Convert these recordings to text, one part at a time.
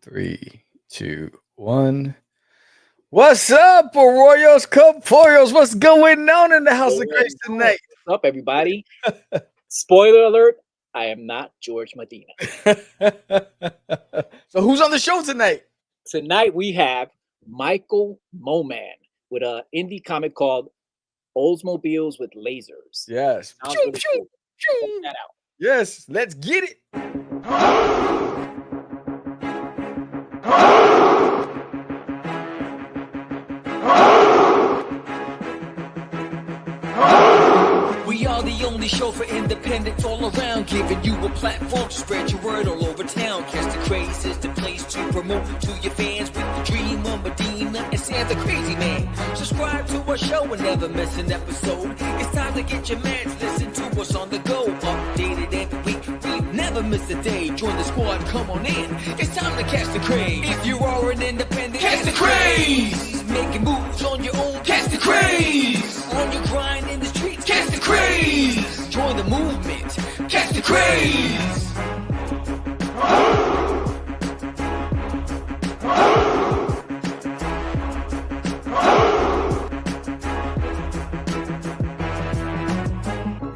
Three, two, one. What's up, Arroyos, Compollos? What's going on in the House of Grace tonight? What's up, everybody? Spoiler alert, I am not George Medina. So who's on the show tonight? Tonight we have Michael Moman with an indie comic called Oldsmobiles with Lasers. Yes. Sounds really cool. Check that out. Yes, let's get it. We are the only show for independents all around, giving you a platform to spread your word all over town. Catch the Craze is the place to promote to your fans with the dream of Medina and Sam the Crazy Man. Subscribe to our show and never miss an episode. It's time to get your mans, listen to us on the go. Updated every week, we never miss a day. Join the squad, come on in. It's time to catch the Craze. If you are an independent, catch the Craze. Making moves on your own, catch the Craze. On your grind in the streets, catch the Craze. Join the movement, catch the Craze.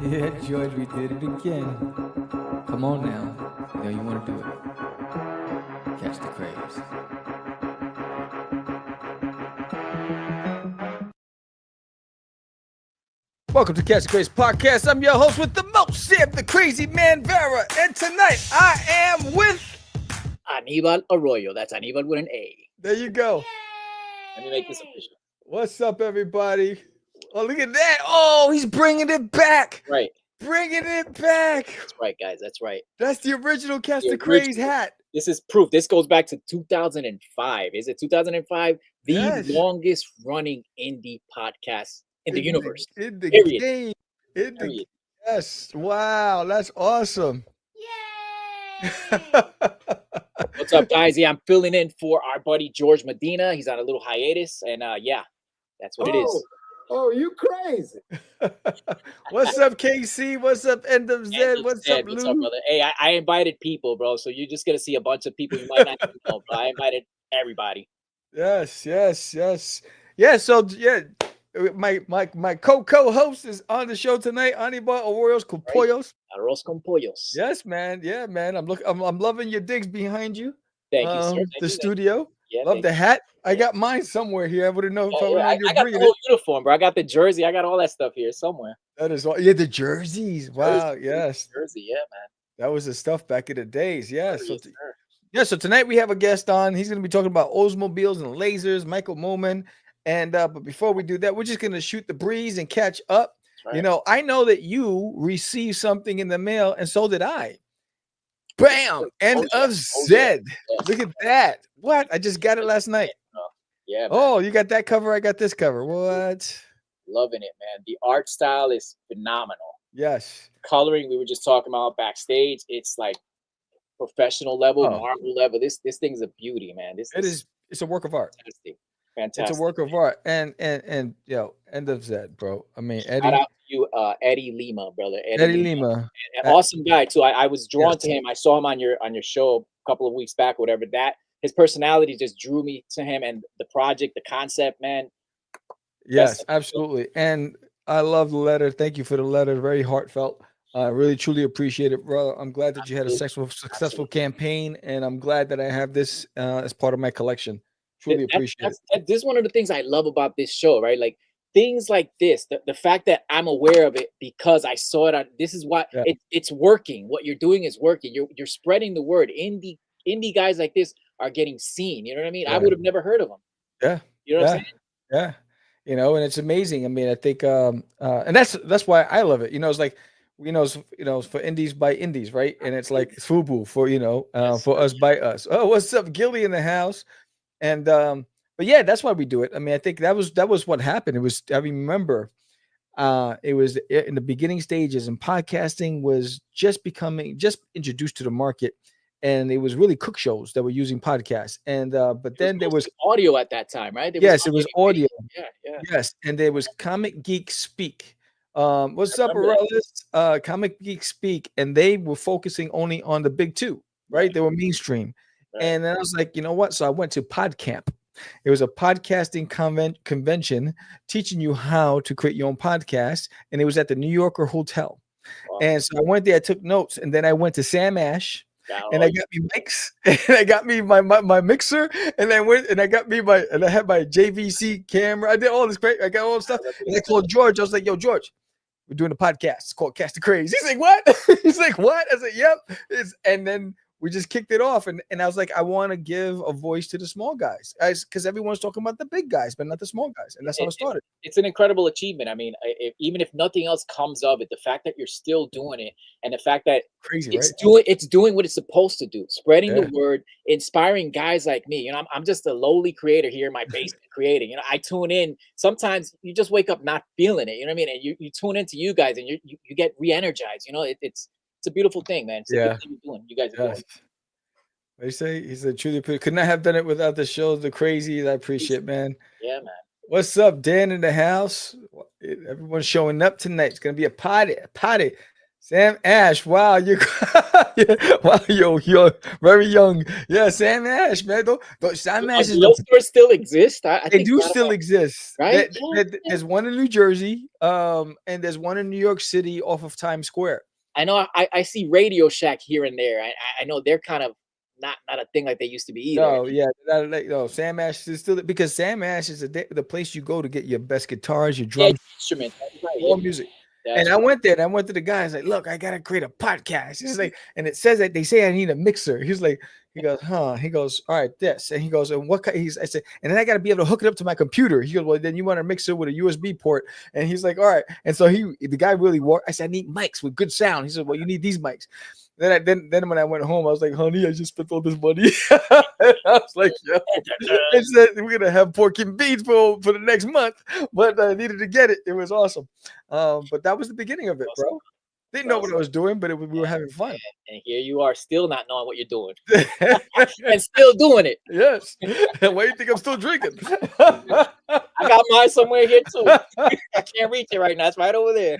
Yeah, George, we did it again. Come on now. You know you want to do it. Catch the Craze. Welcome to Catch the Craze Podcast. I'm your host with the most, Sam the Crazy Man Vera. And tonight I am with Anibal Arroyo. That's Anibal with an A. There you go. Let me make this official. What's up, everybody? Oh, look at that. Oh, he's bringing it back. Right. Bringing it back. That's right, guys. That's right. That's the original Catch The the Craze original. hat. This is proof. This goes back to 2005. Is it 2005? The Yes. longest running indie podcast in the universe. In the Period. game. In the, Period. yes. Wow. That's awesome. What's up, guys? Yeah, I'm filling in for our buddy George Medina. He's on a little hiatus, and yeah, that's what it is. Oh, you crazy. What's up, KC? What's up, End of Z? And What's Zed, up, what's Lou? up, brother? Hey, I invited people, bro. So you're just gonna see a bunch of people you might not even know, bro. I invited everybody. Yes. Yeah, so yeah, my co-host is on the show tonight, Anibal Arroyos Compollos. Arroz con pollos. Yes, man. Yeah, man. I'm loving your digs behind you. Thank you, sir. Thank The you. studio. Yeah, Love thank the you. hat. I got mine somewhere here. I wouldn't know if I Oh, would yeah, have I got the bringing whole it. uniform, bro. I got the jersey. I got all that stuff here somewhere. That is all. Yeah, the jerseys. Wow. Yes. Jersey, yeah, man. That was the stuff back in the days. Yeah. So Yes, sir. yeah, so tonight we have a guest on. He's going to be talking about Oldsmobiles and lasers, Michael Moman. And but before we do that, we're just going to shoot the breeze and catch up. That's You right. know, I know that you received something in the mail, and so did I. Bam! End yeah. of Oh, Z. yeah. Look at that. What? I just got it last night. Yeah, man. Oh, you got that cover. I got this cover. What? Loving it, man. The art style is phenomenal. Yes. Coloring, we were just talking about backstage. It's like professional level, Oh. marble level. This thing's a beauty, man. This It is. It's a work of art. fantastic. Fantastic. It's a work of art. And yo, end of Z, bro. I mean, Shout Eddie. out to you, Eddie Lima, brother. Eddie Lima. An awesome guy too. I was drawn Yes. to him. I saw him on your show a couple of weeks back, whatever. That his personality just drew me to him, and the project, the concept, man. Yes, Best. absolutely. And I love the letter. Thank you for the letter. Very heartfelt. I really truly appreciate it, bro. I'm glad that you had a successful campaign, and I'm glad that I have this as part of my collection. Truly appreciate it. This is one of the things I love about this show, right? Like things like this, the fact that I'm aware of it because I saw it on. This is why Yeah. it's working. What you're doing is working. You're spreading the word. Indie guys like this are getting seen. You know what I mean? I Yeah. would have never heard of them. Yeah. You know what I'm Yeah. saying? Yeah. You know, and it's amazing. I mean, I think and that's why I love it. You know, it's like it's for indies by indies, right? And it's like FUBU for Yes. for us by us. Oh, what's up, Gilly in the house? And but yeah, that's why we do it. I mean, I think that was what happened. It was, I remember it was in the beginning stages, and podcasting was just introduced to the market, and it was really cook shows that were using podcasts. And but then there was audio at that time, right? Yes, it was audio. Yeah. Yes, and there was Comic Geek Speak. What's up, remember Aurelius? Comic Geek Speak, and they were focusing only on the big two, right? They were mainstream. And then I was like, you know what? So I went to PodCamp. It was a podcasting convention teaching you how to create your own podcast. And it was at the New Yorker Hotel. Wow. And so I went there, I took notes, and then I went to Sam Ash. And I got me mics, and I got me my mixer, and I went and I got me and I had my JVC camera. I did all this great. I got all this stuff. And I called George. I was like, yo, George, we're doing a podcast. It's called Cast the Craze. He's like, what? He's like, what? I said, yep. And then we just kicked it off. And I was like, I want to give a voice to the small guys, because everyone's talking about the big guys, but not the small guys. And that's how it started. It's an incredible achievement. I mean, even if nothing else comes of it, the fact that you're still doing it, and the fact that it's doing what it's supposed to do, spreading the word, inspiring guys like me. You know, I'm just a lowly creator here in my basement creating. You know, I tune in. Sometimes you just wake up not feeling it. You know what I mean? And you tune into you guys, and you get re-energized. You know, it's a beautiful thing, man. It's a good thing you're doing. You guys are doing. They say he said truly could not have done it without the shows, the crazies. I appreciate, man. Yeah, man. What's up, Dan in the house? Everyone's showing up tonight. It's gonna be a party. Sam Ash, wow, you're very young. Yeah, Sam Ash, man. Sam Ash those stores still exist. They do still exist, right? There's one in New Jersey, and there's one in New York City off of Times Square. I know. I see Radio Shack here and there. I know they're kind of not a thing like they used to be either. No, yeah, no. Sam Ash is still, because Sam Ash is the place you go to get your best guitars, your drums, instruments, all music. And I went there and I went to the guy. I was like, look, I gotta create a podcast. He's like, and it says that they say I need a mixer. He's like, he goes, huh? He goes, all right, this. And he goes, and what? I said, and then I gotta be able to hook it up to my computer. He goes, well, then you want a mixer with a USB port. And he's like, all right. And so the guy really worked. I said, I need mics with good sound. He said, well, you need these mics. Then when I went home, I was like, honey, I just spent all this money. I was like, yeah. I said, we're gonna have pork and beans for the next month, but I needed to get it. It was awesome. But that was the beginning of it, bro. Didn't know what I was doing, but we were having fun. And here you are, still not knowing what you're doing, and still doing it. Yes. Why do you think I'm still drinking? I got mine somewhere here too. I can't reach it right now. It's right over there.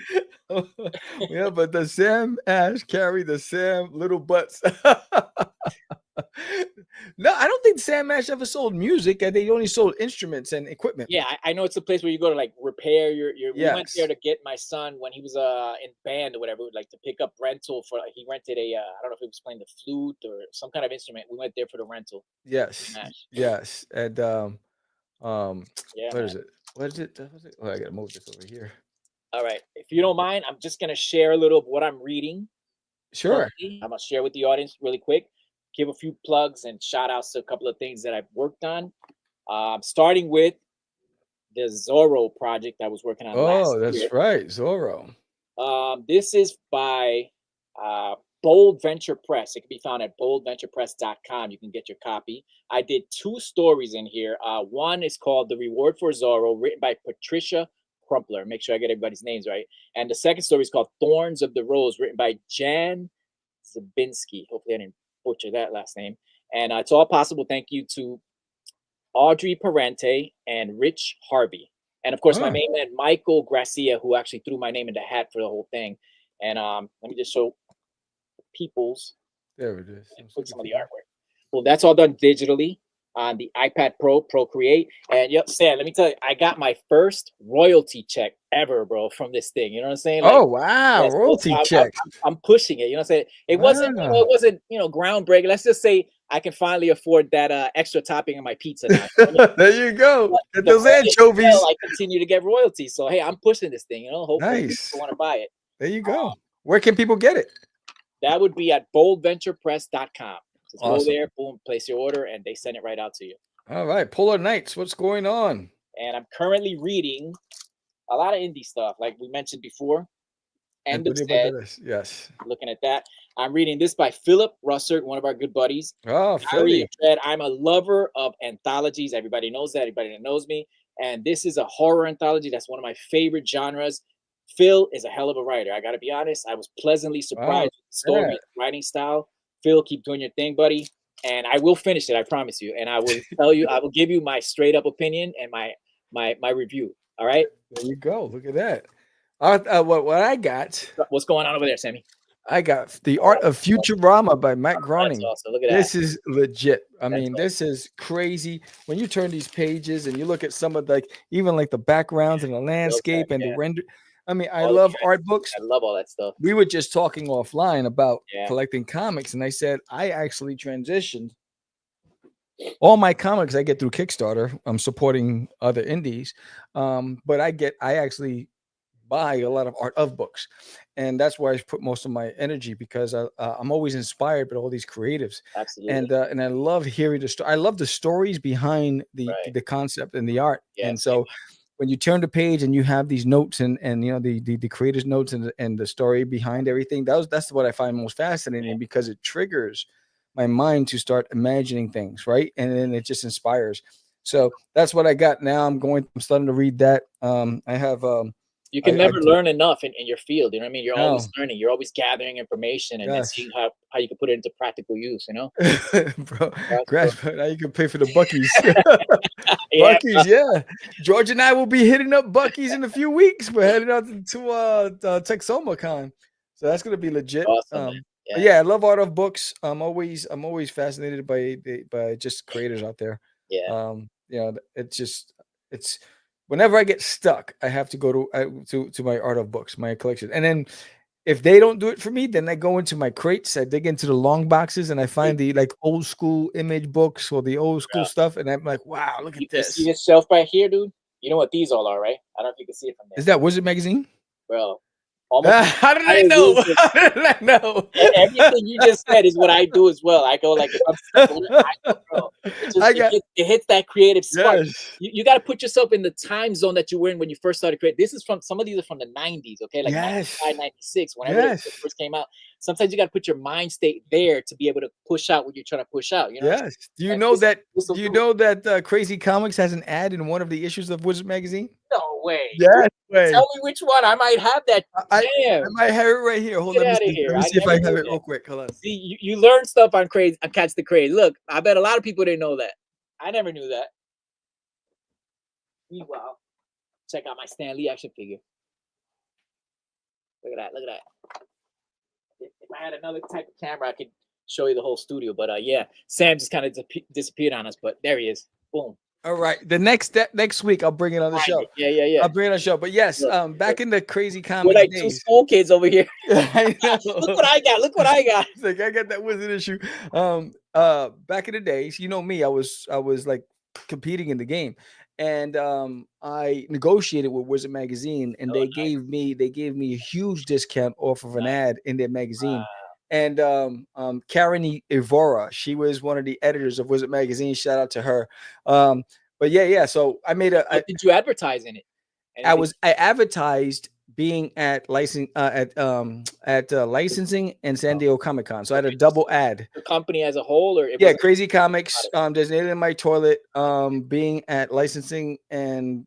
Yeah, but the Sam Ash carry the Sam little butts. No, I don't think Sam Ash ever sold music. They only sold instruments and equipment. Yeah, I know it's a place where you go to like repair your. We went there to get my son when he was in band or whatever, like to pick up rental for. He rented a I don't know if he was playing the flute or some kind of instrument. We went there for the rental. Yes, yes, and yeah, what is it? Oh, I gotta move this over here. All right, if you don't mind, I'm just gonna share a little of what I'm reading. Sure. I'm gonna share with the audience really quick. Give a few plugs and shout outs to a couple of things that I've worked on. Starting with the Zorro project I was working on last year. That's right, Zorro. This is by Bold Venture Press. It can be found at boldventurepress.com. You can get your copy. I did 2 stories in here. One is called The Reward for Zorro, written by Patricia Crumpler. Make sure I get everybody's names right. And the second story is called Thorns of the Rose, written by Jan Zabinski. Hopefully I didn't butcher that last name. And it's all possible. Thank you to Audrey Parente and Rich Harvey. And of course, my main man, Michael Gracia, who actually threw my name in the hat for the whole thing. And let me just show people's. There it is. Put some of the artwork. Well, that's all done digitally on the iPad Pro, Procreate. And Sam, let me tell you, I got my first royalty check ever, bro, from this thing. You know what I'm saying? Like, oh wow, royalty check. I'm pushing it. You know what I'm saying? It wasn't, it wasn't, groundbreaking. Let's just say I can finally afford that extra topping on my pizza now. There you go. Get those anchovies. I continue to get royalties. So hey, I'm pushing this thing. Hopefully people want to buy it. There you go. Where can people get it? That would be at boldventurepress.com. Just awesome. Go there, boom, place your order, and they send it right out to you. All right, Polar Nights, what's going on? And I'm currently reading a lot of indie stuff, like we mentioned before. End of Dead. Yes. Looking at that. I'm reading this by Philip Russert, one of our good buddies. Oh, Philly. I'm a lover of anthologies. Everybody knows that. Everybody that knows me. And this is a horror anthology. That's one of my favorite genres. Phil is a hell of a writer. I got to be honest. I was pleasantly surprised with the story, writing style. Phil, keep doing your thing, buddy. And I will finish it. I promise you. And I will tell you, I will give you my straight up opinion and my review. All right. There you go. Look at that. What I got. What's going on over there, Sammy? I got The Art of Futurama by Matt That's Groening. awesome. Look at that. This is legit. I That's mean, this is crazy. When you turn these pages and you look at some of even like the backgrounds and the landscape and the render. I mean, I All the love art trends. books. I love all that stuff. We were just talking offline about Yeah. collecting comics, and I said I actually transitioned all my comics I get through Kickstarter. I'm supporting other indies, but I actually buy a lot of art of books, and that's where I put most of my energy because I'm always inspired by all these creatives, Absolutely. and I love hearing the story. I love the stories behind Right. the concept and the art, Yeah, and same so when you turn the page and you have these notes and you know the creator's notes and the story behind everything, that's what I find most fascinating because it triggers my mind to start imagining things, right? And then it just inspires. So that's what I got now. I'm starting to read that. I have You can I never learn enough in your field. You know what I mean? You're always no, learning. You're always gathering information and then yes. seeing how you can put it into practical use. You know? Bro, That's grass, now you can pay for the Buckies. yeah. Buckies, yeah. George and I will be hitting up Buckies in a few weeks. We're heading out to Texoma Con. So that's gonna be legit. Awesome, man. But Yeah. yeah, I love art of books. I'm always fascinated by just creators out there. Yeah. You know, it's whenever I get stuck, I have to go to my art of books, my collection. And then if they don't do it for me, then I go into my crates. I dig into the long boxes and I find the like old school image books or the old school Yeah. stuff. And I'm like, wow, look You at see this. this shelf right here, dude? You know what these all are, right? I don't know if you can see it from there. Is that Wizard Magazine? Bro, almost How did I entire know? roof is- How did I know? everything you just said is what I do as well. I go like, if I'm stuck, I go, bro. It hits that creative spark. Yes. You got to put yourself in the time zone that you were in when you first started creating. This is from some of these are from the 90s, okay? Like Yes. 95, 96, whenever Yes. it first came out. Sometimes you got to put your mind state there to be able to push out what you're trying to push out. You know? Yes. Do you And know this will do you do it. know that Crazy Comics has an ad in one of the issues of Wizard Magazine? No way. Yes. Way. Tell me which one. I might have that. I Damn. might have it right here. Hold on. Get Let outta me see. here. Let me I see if I never have knew it that. real quick. Hold on. See, you learn stuff on craze on Catch the Craze. Look, I bet a lot of people didn't know that. I never knew that. Meanwhile, check out my Stan Lee action figure. Look at that. Look at that. If I had another type of camera, I could show you the whole studio. But yeah, Sam just kind of disappeared on us. But there he is. Boom. All right. The next week I'll bring it on the show. Yeah. I'll bring it on the show. But yes, Look, back in the Crazy we're Comics like two days. school kids over here. I know. Look what I got. Look what I got. It's like I got that Wizard issue. Back in the days, you know me, I was like competing in the game, and I negotiated with Wizard Magazine, and Oh, they nice. gave me a huge discount off of an Nice. ad in their magazine. Wow. And Karen Ivora, she was one of the editors of Wizard Magazine. Shout out to her. But yeah. So I made What did you advertise in it? I advertised being at licensing and San Diego Comic Con. So I had a double ad. The company as a whole, or Yeah, Crazy Comics. There's Nail in My Toilet. Being at licensing and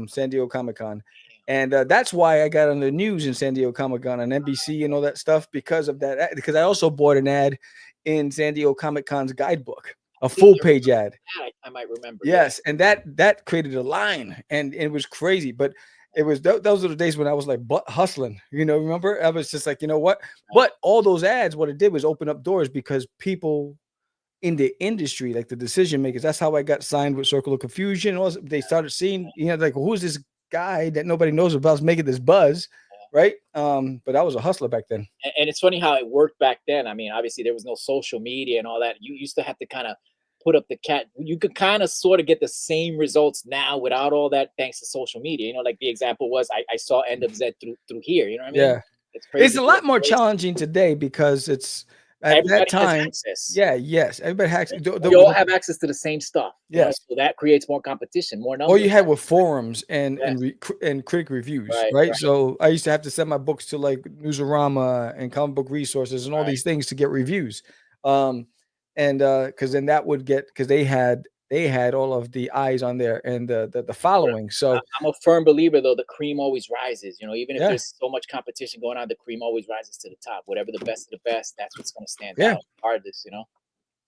San Diego Comic Con, and that's why I got on the news in San Diego Comic Con on NBC and all that stuff because of that. Because I also bought an ad in San Diego Comic Con's guidebook, a full page ad. I might remember. Yes, and that created a line, and it was crazy, but. It was those are the days when I was like hustling, remember? I was just like, you know what? But all those ads, what it did was open up doors because people in the industry, like the decision makers, that's how I got signed with Circle of Confusion. Also, they started seeing, like, who's this guy that nobody knows about making this buzz, right? But I was a hustler back then. And it's funny how it worked back then. I mean, obviously there was no social media and all that. You used to have to kind of put up the cat. You could kind of sort of get the same results now without all that, thanks to social media. Like the example was I saw End of Z through here. You know what I mean? Yeah, it's crazy. It's a lot more challenging today because it's at that time. Yes, everybody has. We all have access to the same stuff. Yes, so that creates more competition, more numbers. All you had were forums and critic reviews, right? So I used to have to send my books to like Newsarama and Comic Book Resources and all these things to get reviews. And because then that would get because they had all of the eyes on there and the following. So I'm a firm believer though, the cream always rises. Even if there's so much competition going on, the cream always rises to the top. Whatever the best of the best, that's what's going to stand out regardless.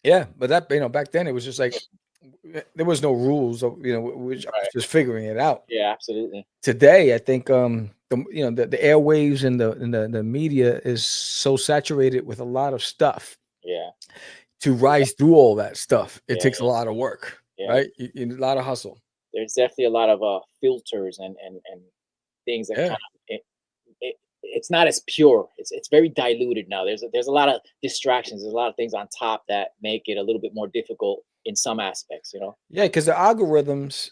Yeah, but that back then it was just like there was no rules of, which I was Right. just figuring it out. Yeah, absolutely. Today, I think the airwaves and the media is so saturated with a lot of stuff. Yeah. To rise through all that stuff, it Yeah. takes a lot of work, Yeah. right? A lot of hustle. There's definitely a lot of filters and things that Yeah. kind of it's not as pure. It's very diluted now. There's a lot of distractions. There's a lot of things on top that make it a little bit more difficult in some aspects. Yeah, because the algorithms,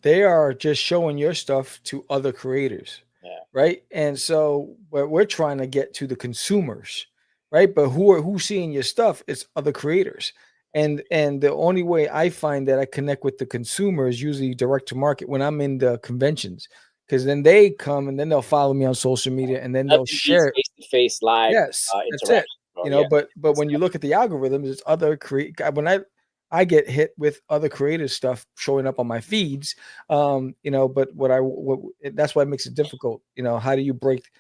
they are just showing your stuff to other creators, Yeah. right? And so we're trying to get to the consumers, right? But who's seeing your stuff? It's other creators. And the only way I find that I connect with the consumer is usually direct to market when I'm in the conventions, because then they come and then they'll follow me on social media and then they'll Nothing beats share it. face-to-face live Yes, that's it. interaction, bro. You know, Yeah. but when you look at the algorithms, it's other when I get hit with other creative stuff showing up on my feeds. But that's why it makes it difficult. How do you break,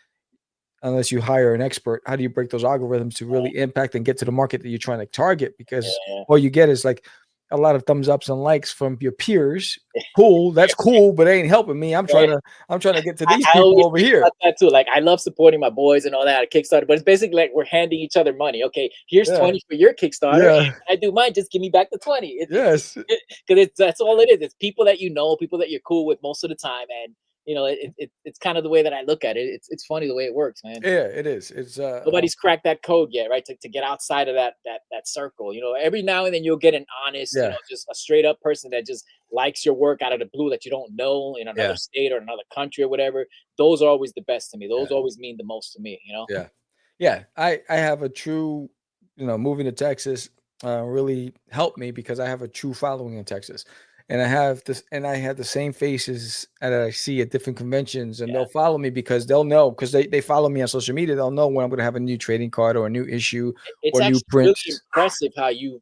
unless you hire an expert, how do you break those algorithms to really impact and get to the market that you're trying to target? Because Yeah. all you get is like a lot of thumbs ups and likes from your peers. Cool, that's cool, but it ain't helping me. I'm trying to get to these I people always over think here. about that too. Like, I love supporting my boys and all that at Kickstarter, but it's basically like we're handing each other money. Okay, here's Yeah. 20 for your Kickstarter. Yeah. I do mine. Just give me back the 20. Yes. Because that's all it is. It's people that people that you're cool with most of the time, and it's kind of the way that I look at it. It's funny the way it works, man. Yeah, it is. It's Nobody's cracked that code yet, right? To get outside of that circle. Every now and then you'll get an honest, Yeah. just a straight up person that just likes your work out of the blue that you don't know in another state or another country or whatever. Those are always the best to me. Those always mean the most to me, Yeah. Yeah. I have a true, moving to Texas really helped me because I have a true following in Texas. And I have the same faces that I see at different conventions, and they'll follow me because they'll know, because they follow me on social media. They'll know when I'm going to have a new trading card or a new issue It's or new actually really prints. impressive how you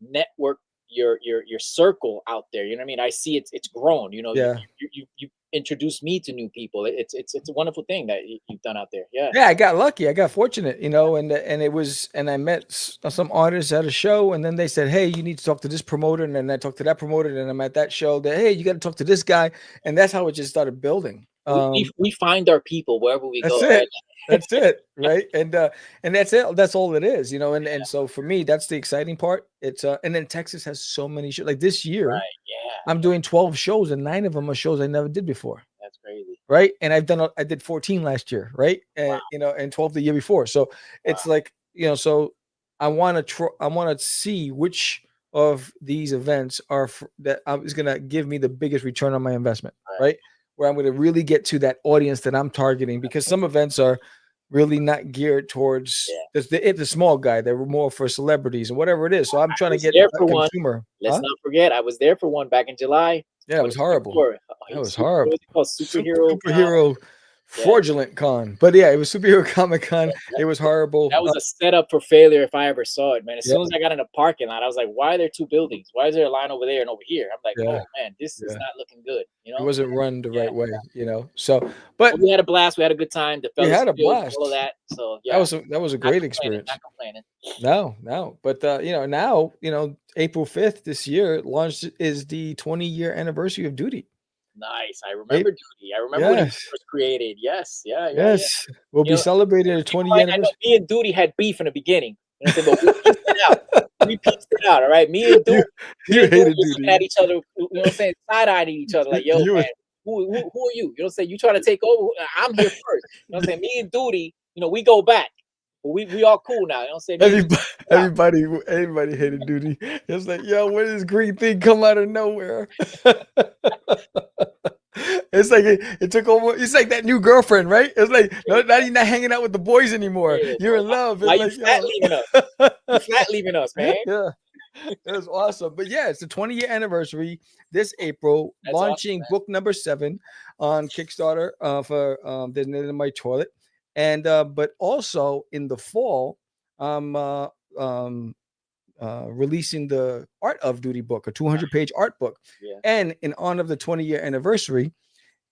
network your circle out there. You know what I mean? I see it's grown. Yeah. You introduced me to new people. It's a wonderful thing that you've done out there. Yeah. Yeah, I got lucky. I got fortunate, and I met some artists at a show, and then they said, "Hey, you need to talk to this promoter," and then I talked to that promoter, and I'm at that show. That, hey, you got to talk to this guy, and that's how it just started building. We find our people wherever we That's go. it. Right? That's it, right? And that's it. That's all it is, And so for me, that's the exciting part. It's and then Texas has so many shows. Like this year, Right. Yeah. I'm doing 12 shows, and 9 of them are shows I never did before. That's crazy. Right. And I did 14 last year. Right. And, and 12 the year before. So it's like, so I want to see which of these events that is going to give me the biggest return on my investment. Right. Where I'm going to really get to that audience that I'm targeting, because some events are really not geared towards the small guy. They were more for celebrities and whatever it is. So I'm trying to get there a for consumer. One. Let's not forget, I was there for one back in July. Yeah, it was horrible. That was horrible. What was it called? Superhero fraudulent con. But yeah, it was Superhero Comic-Con. It was horrible. That was a setup for failure if I ever saw it, man. As soon as I got in the parking lot, I was like, why are there 2 buildings? Why is there a line over there and over here? I'm like, oh man, this is not looking good. It wasn't run the right way, So, but we had a blast. We had a good time. We had a blast. All of that. So yeah, that was a great experience. Not complaining. No. But now, April 5th this year is the 20-year anniversary of Doodie. Nice. I remember Doodie. I remember when it was created. Yes. Yes. We'll be celebrating a 20-year anniversary. Me and Doodie had beef in the beginning. But we pieced it out. We pieced it out. All right. Me and Doodie looking at each other, side-eyeing each other like, yo, man, who are you? You know what I'm saying? You trying to take over? I'm here first. You know what I'm saying? Me and Doodie, we go back. But we all cool now. You know what I'm saying? Everybody hated Doodie. It's like, yo, where does this green thing come out of nowhere? It's like it took over. It's like that new girlfriend, right? It's like, no, now you're not hanging out with the boys anymore. You're in love. Why you flat leaving us? You flat leaving us, man. Yeah. It was awesome. But yeah, it's the 20-year anniversary this April, launching book number 7 on Kickstarter for There's Nothing in My Toilet. And but also in the fall, releasing the Art of Doodie book, a 200-page art book. And in honor of the 20-year anniversary,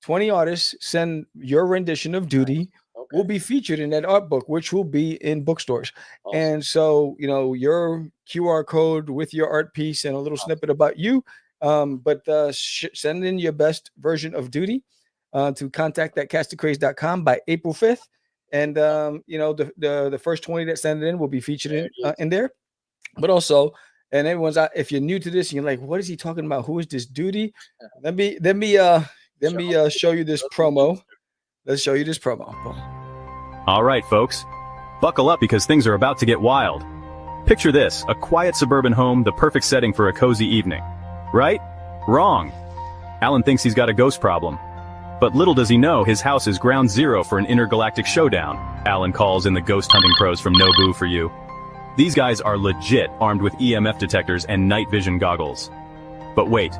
20 artists send your rendition of Doodie will be featured in that art book, which will be in bookstores. Awesome. And so, your QR code with your art piece and a little snippet about you. But send in your best version of Doodie to contact at castedcrazed.com by April 5th. And, the first 20 that send it in will be featured in there. But also, and everyone's out, if you're new to this and you're like, what is he talking about? Who is this Doodie? Let me show you this promo. Let's show you this promo. All right, folks. Buckle up because things are about to get wild. Picture this, a quiet suburban home, the perfect setting for a cozy evening. Right? Wrong. Alan thinks he's got a ghost problem. But little does he know his house is ground zero for an intergalactic showdown. Alan calls in the ghost hunting pros from Nobu for you. These guys are legit, armed with EMF detectors and night vision goggles. But wait.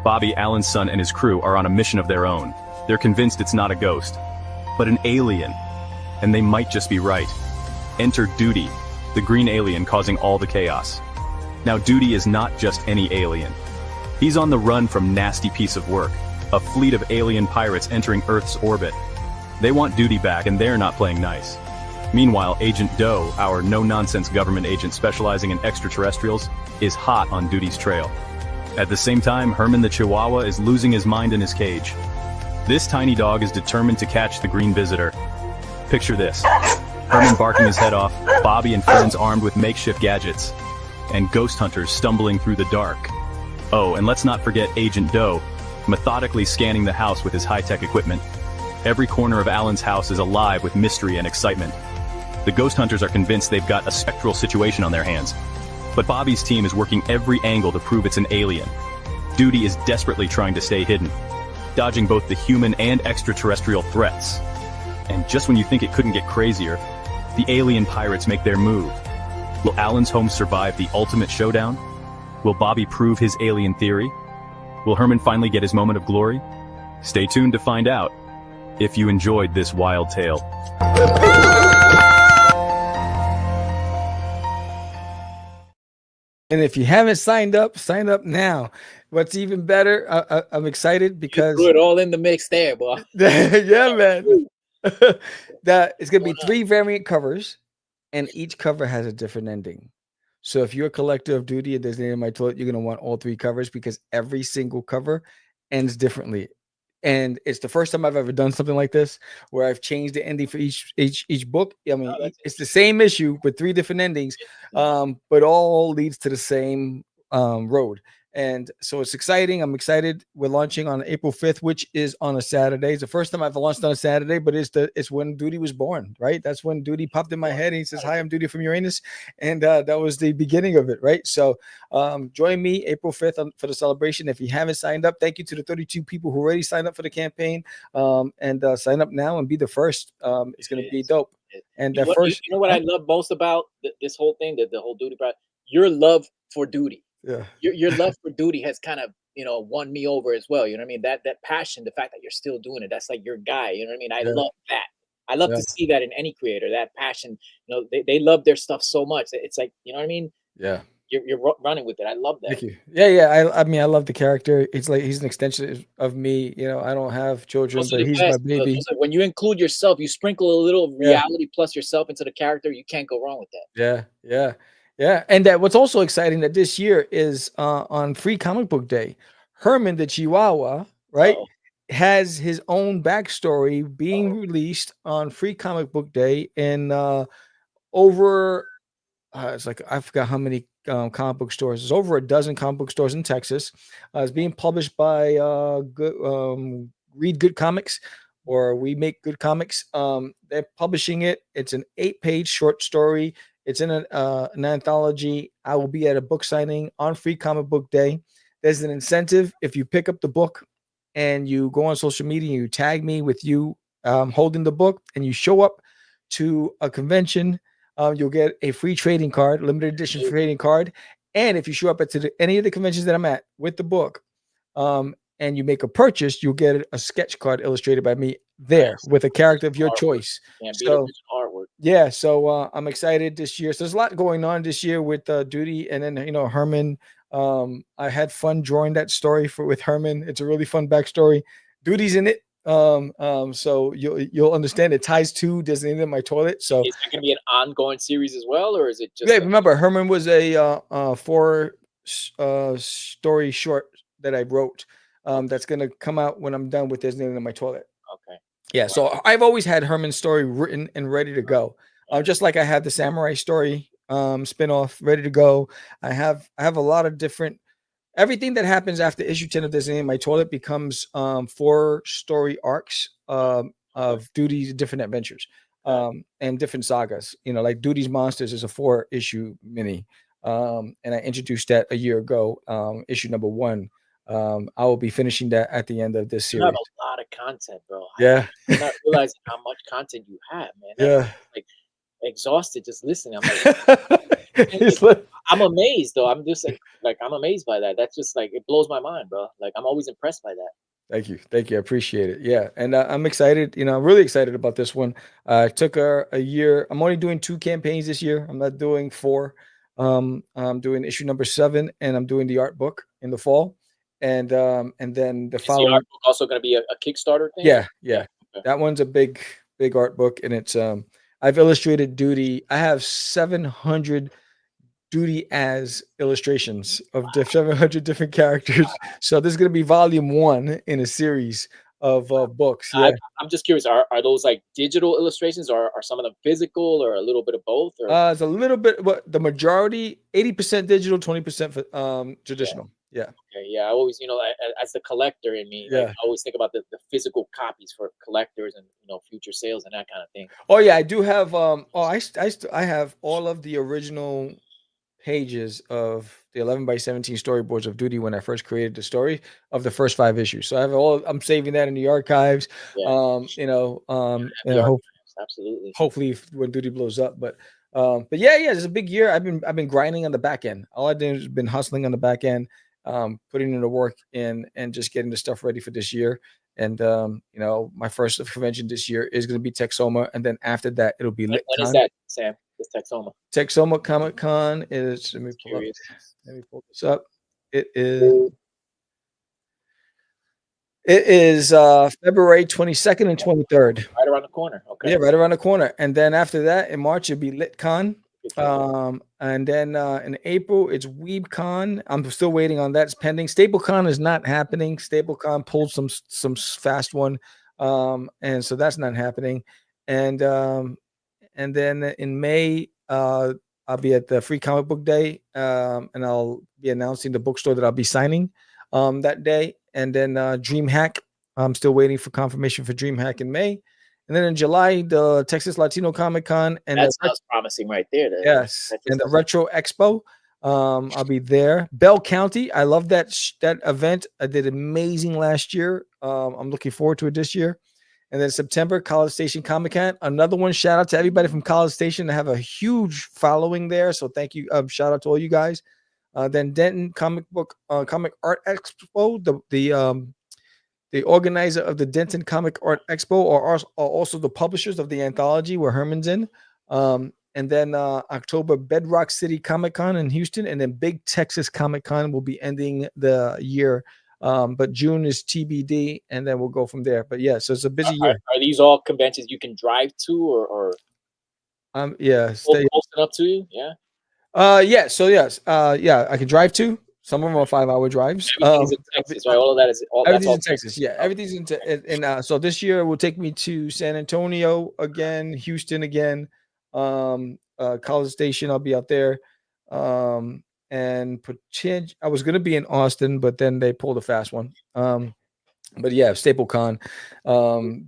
Bobby, Alan's son, and his crew are on a mission of their own. They're convinced it's not a ghost, but an alien. And they might just be right. Enter Doodie, the green alien causing all the chaos. Now Doodie is not just any alien. He's on the run from nasty piece of work, a fleet of alien pirates entering Earth's orbit. They want Doodie back and they're not playing nice. Meanwhile, Agent Doe, our no-nonsense government agent specializing in extraterrestrials, is hot on Doodie's trail. At the same time, Herman the Chihuahua is losing his mind in his cage. This tiny dog is determined to catch the green visitor. Picture this. Herman barking his head off, Bobby and friends armed with makeshift gadgets, and ghost hunters stumbling through the dark. Oh, and let's not forget Agent Doe, methodically scanning the house with his high-tech equipment. Every corner of Alan's house is alive with mystery and excitement. The ghost hunters are convinced they've got a spectral situation on their hands. But Bobby's team is working every angle to prove it's an alien. Doodie is desperately trying to stay hidden, dodging both the human and extraterrestrial threats. And just when you think it couldn't get crazier, the alien pirates make their move. Will Alan's home survive the ultimate showdown? Will Bobby prove his alien theory? Will Herman finally get his moment of glory? Stay tuned to find out, if you enjoyed this wild tale. And if you haven't signed up, sign up now. What's even better, I'm excited because you threw it all in the mix there, boy. yeah, man. That it's gonna be 3 variant covers, and each cover has a different ending. So if you're a collector of Doodie and there's name in my toilet, you're gonna want all 3 covers because every single cover ends differently. And it's the first time I've ever done something like this where I've changed the ending for each book. I mean, it's the same issue with 3 different endings, but all leads to the same road. And so it's exciting. I'm excited. We're launching on April 5th, which is on a Saturday. It's the first time I've launched on a Saturday, but it's when Doodie was born, right? That's when Doodie popped in my head and he says, "Hi, I'm Doodie from Uranus." And that was the beginning of it, right? So join me April 5th for the celebration. If you haven't signed up, thank you to the 32 people who already signed up for the campaign. And sign up now and be the first. It's going to be dope. And you know what I love most about this whole thing, the whole Doodie project? Your love for Doodie. Yeah, your love for Doodie has kind of won me over as well. You know what I mean? That passion, the fact that you're still doing it, that's like your guy. You know what I mean? I love that. I love to see that in any creator. That passion. They love their stuff so much. It's like, you know what I mean? Yeah. You're running with it. I love that. Thank you. Yeah. I mean, I love the character. It's like he's an extension of me. I don't have children, but he's my baby. When you include yourself, you sprinkle a little reality plus yourself into the character. You can't go wrong with that. Yeah. And that what's also exciting that this year is on Free Comic Book Day, Herman the Chihuahua, right, has his own backstory being released on Free Comic Book Day in over it's like I forgot how many comic book stores. There's over a dozen comic book stores in Texas. It's being published by Read Good Comics, or We Make Good Comics. They're publishing it. It's an 8-page short story. It's in an anthology. I will be at a book signing on Free Comic Book Day. There's an incentive if you pick up the book and you go on social media and you tag me with you holding the book and you show up to a convention. You'll get a free trading card, limited edition trading card. And if you show up at any of the conventions that I'm at with the book, and you make a purchase, you'll get a sketch card illustrated by me there with a character of your choice. Yeah, so I'm excited this year. So there's a lot going on this year with Doodie, and then Herman. I had fun drawing that story with Herman. It's a really fun backstory. Doodie's in it. So you'll understand it ties to Disney in my toilet. So Is there gonna be an ongoing series as well, or is it just yeah, remember Herman was a 4 story short that I wrote. That's gonna come out when I'm done with Disney in my toilet. okay? Yeah, so I've always had Herman's story written and ready to go. Just like I had the samurai story spinoff ready to go. I have a lot of different everything that happens after issue 10 of Disney in my toilet becomes 4 story arcs of Doodie's different adventures and different sagas. You know, like Doodie's Monsters is a 4 issue mini. And I introduced that a year ago, issue number 1. I will be finishing that at the end of this You series. have a lot of content, bro. Yeah. I'm not realizing how much content you have, man. Yeah. Like exhausted just listening. I'm like, I'm amazed though. I'm just like I'm amazed by that. That's just like it blows my mind, bro. Like I'm always impressed by that. Thank you. Thank you. I appreciate it. Yeah. And I'm excited. You know, I'm really excited about this one. It took a year. I'm only doing 2 campaigns this year. I'm not doing 4. I'm doing issue number 7 and I'm doing the art book in the fall. And then the Is the following art book also going to be a Kickstarter thing? yeah. Okay. That one's a big art book. And it's I've illustrated Doodie. I have 700 Doodie as illustrations of 700 different characters. So this is going to be volume 1 in a series of books. Yeah. I'm just curious. Are those like digital illustrations, or are some of them physical, or a little bit of both? Or It's a little bit, but the majority, 80% digital, 20% for traditional. Yeah. okay, yeah. I always, as the collector in me, like, Yeah. I always think about the physical copies for collectors and future sales and that kind of thing. Oh yeah, I do have. I have all of the original pages of the 11x17 storyboards of Doodie when I first created the story of the first 5 issues. So I have all. I'm saving that in the archives. Yeah. Absolutely. Hopefully when Doodie blows up, but yeah, it's a big year. I've been grinding on the back end. All I did has been hustling on the back end, putting in the work and just getting the stuff ready for this year. And my first convention this year is going to be Texoma, and then after that it'll be When is that, Sam? This Texoma. Texoma Comic Con is. Let me pull this up. It is February 22nd and 23rd. Right around the corner. Okay. Yeah, right around the corner. And then after that, in March, it'll be LitCon. And then in April, it's WeebCon. I'm still waiting on that. It's pending. StableCon is not happening. StableCon pulled some fast one. And so that's not happening. And then in May, I'll be at the Free Comic Book Day. And I'll be announcing the bookstore that I'll be signing that day. And then DreamHack, I'm still waiting for confirmation for DreamHack in May. And then in July, the Texas Latino Comic Con. And that sounds promising right there. Yes. And the Retro Expo. I'll be there. Bell County. I love that event. I did amazing last year. I'm looking forward to it this year. And then September, College Station Comic Con. Another one. Shout out to everybody from College Station. I have a huge following there. So thank you. Shout out to all you guys. Then Denton Comic Art Expo, the organizer of the Denton Comic Art Expo are also the publishers of the anthology where Herman's in. And then October, Bedrock City Comic Con in Houston, and then Big Texas Comic Con will be ending the year. But June is TBD, and then we'll go from there. But yeah, so it's a busy year. Are these all conventions you can drive to, or yeah, posted up to you? Yeah. Yeah. So yes, I can drive to. Some of them are 5-hour drives. Everything's in Texas, right? All of that is everything's in Texas. Yeah, everything's in. So this year will take me to San Antonio again, Houston again, College Station. I'll be out there, and I was gonna be in Austin, but then they pulled a fast one. But yeah, StableCon,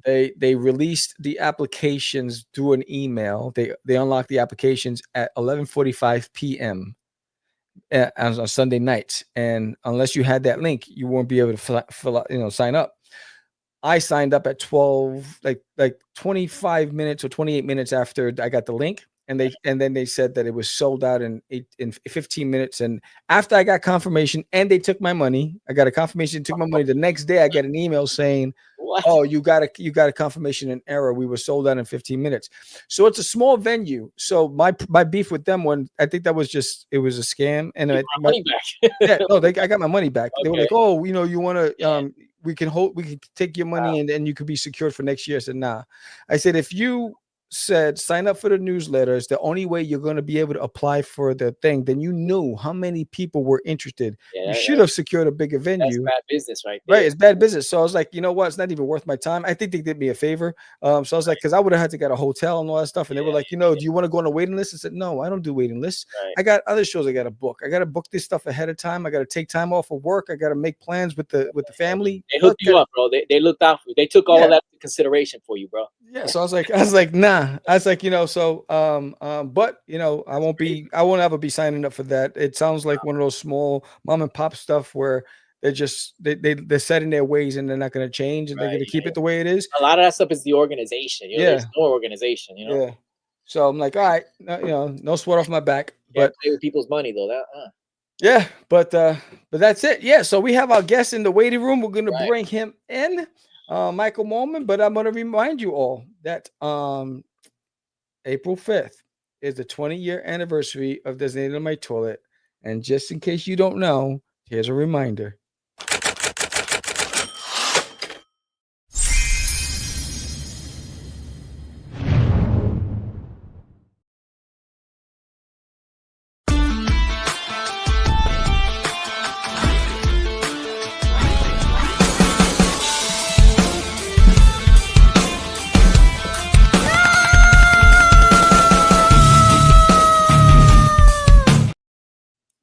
they released the applications through an email. They unlocked the applications at 11:45 p.m. On Sunday nights, and unless you had that link, you won't be able to fill out, sign up. I signed up at 12, like 25 minutes or 28 minutes after I got the link, and then they said that it was sold out in 15 minutes. And after I got confirmation, and they took my money, I got a confirmation, took my money. The next day, I got an email saying, What? "Oh, you got a confirmation in error. We were sold out in 15 minutes." So it's a small venue. So my beef with them, when I think it was a scam, and I think money back. I got my money back. Okay. They were like, "Oh, you want to we can take your money and you could be secured for next year. I said, nah. I said, if you said sign up for the newsletter, it's the only way you're going to be able to apply for the thing, then you knew how many people were interested. You should have secured a bigger venue. That's bad business right there. Right, it's bad business. So I was like, you know what? It's not even worth my time. I think they did me a favor. So I was like, because I would have had to get a hotel and all that stuff. And they were like, do you want to go on a waiting list? I said, no, I don't do waiting lists. Right. I got other shows I got to book. I got to book this stuff ahead of time. I got to take time off of work. I got to make plans with the family. They hooked you up, bro. They looked out for you. They took all of that into consideration for you, bro. Yeah. So I was like, nah. I was like, so but I won't ever be signing up for that. It sounds like one of those small mom and pop stuff where they're just they're set in their ways and they're not going to change and they're going to keep it the way it is. A lot of that stuff is the organization. There's no organization. Yeah. So I'm like, all right, no sweat off my back. But play with people's money though. Yeah, but that's it. Yeah. So we have our guest in the waiting room. We're going to bring him in, Michael Moman. But I'm going to remind you all that April 5th is the 20-year anniversary of Designated on My Toilet. And just in case you don't know, here's a reminder.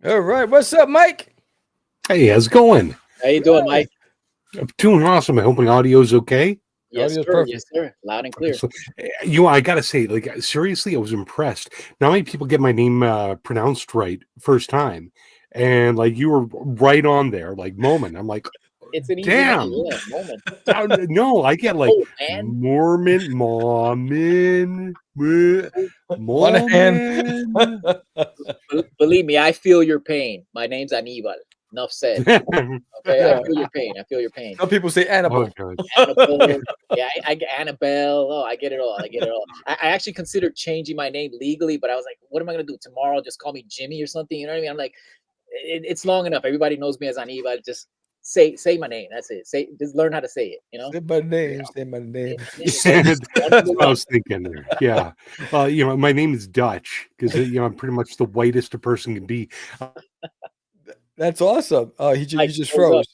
All right, what's up, Mike? Hey, how's it going? How you doing, Mike? I'm doing awesome. I hope my audio's okay. Yes, sir. Perfect. Yes, sir. Loud and clear. So, I gotta say, seriously, I was impressed. Not many people get my name pronounced right first time, and you were right on there, Moman. I'm like, it's an easy damn. name, Moment. No, I get Mormon, Mormon. Believe me, I feel your pain. My name's Aníbal. Enough said. Okay, I feel your pain. Some people say Annabelle. Oh, Annabelle. Yeah, I get Annabelle. Oh, I get it all. I actually considered changing my name legally, but I was like, what am I gonna do tomorrow? Just call me Jimmy or something. You know what I mean? I'm like, it's long enough. Everybody knows me as Aníbal. Just say my name. That's it. Just learn how to say it. Say my name. Say my name. That's what I was thinking there. Yeah. My name is Dutch because I'm pretty much the whitest a person can be. That's awesome. He just froze.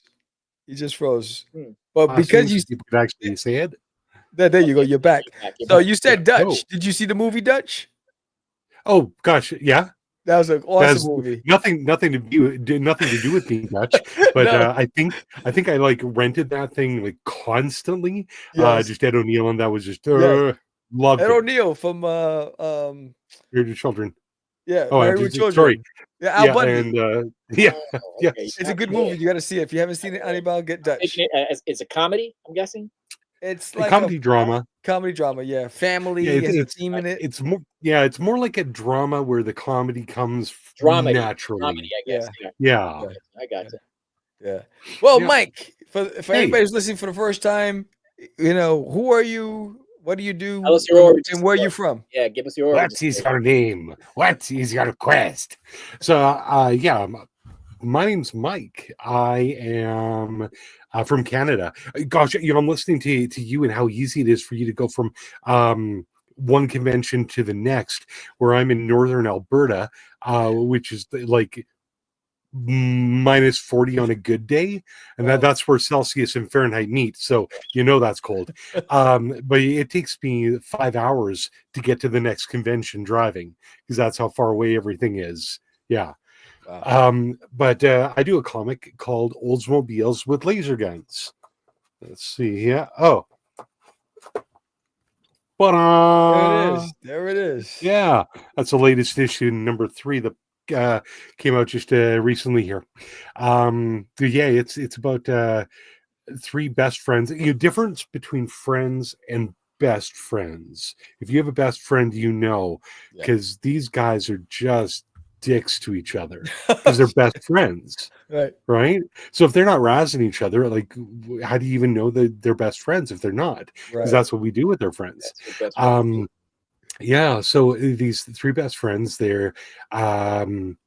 He just froze. But because you could actually say it. There you go. You're back. So you said Dutch. Oh. Did you see the movie Dutch? Oh gosh, yeah. That was an awesome movie. Nothing to do with being Dutch, but no. I think I rented that thing constantly. Yes. Just Ed O'Neill, and that was just loved Ed it. O'Neill from Married with Children. Yeah. Oh, Married with Children. Sorry. Yeah, Al Bundy. And okay. yes. It's a good movie. You got to see it. If you haven't seen it, Aníbal, get Dutch. It's a comedy, I'm guessing. It's like a comedy drama. Comedy drama, yeah. Family has a theme in it. It's more like a drama where the comedy comes naturally. Comedy, I guess. Yeah. I got you. Yeah. Well, Mike, for anybody who's listening for the first time, who are you? What do you do? Tell us your origin. And where are you from? Yeah, give us your origin. What is your name? What is your quest? So, my name's Mike. I am from Canada. Gosh, I'm listening to you and how easy it is for you to go from one convention to the next, where I'm in northern Alberta, which is minus 40 on a good day, and that's where Celsius and Fahrenheit meet, so that's cold. But it takes me 5 hours to get to the next convention driving, because that's how far away everything is. Wow. But I do a comic called Oldsmobiles with Laser Guns. Let's see here. There it is. Yeah, that's the latest issue, number 3, that came out just recently here. It's about 3 best friends. Difference between friends and best friends. If you have a best friend, because these guys are just dicks to each other because they're best friends, right? So if they're not razzing each other, how do you even know that they're best friends if they're not? Because that's what we do with our friends. So these 3 best friends, I'm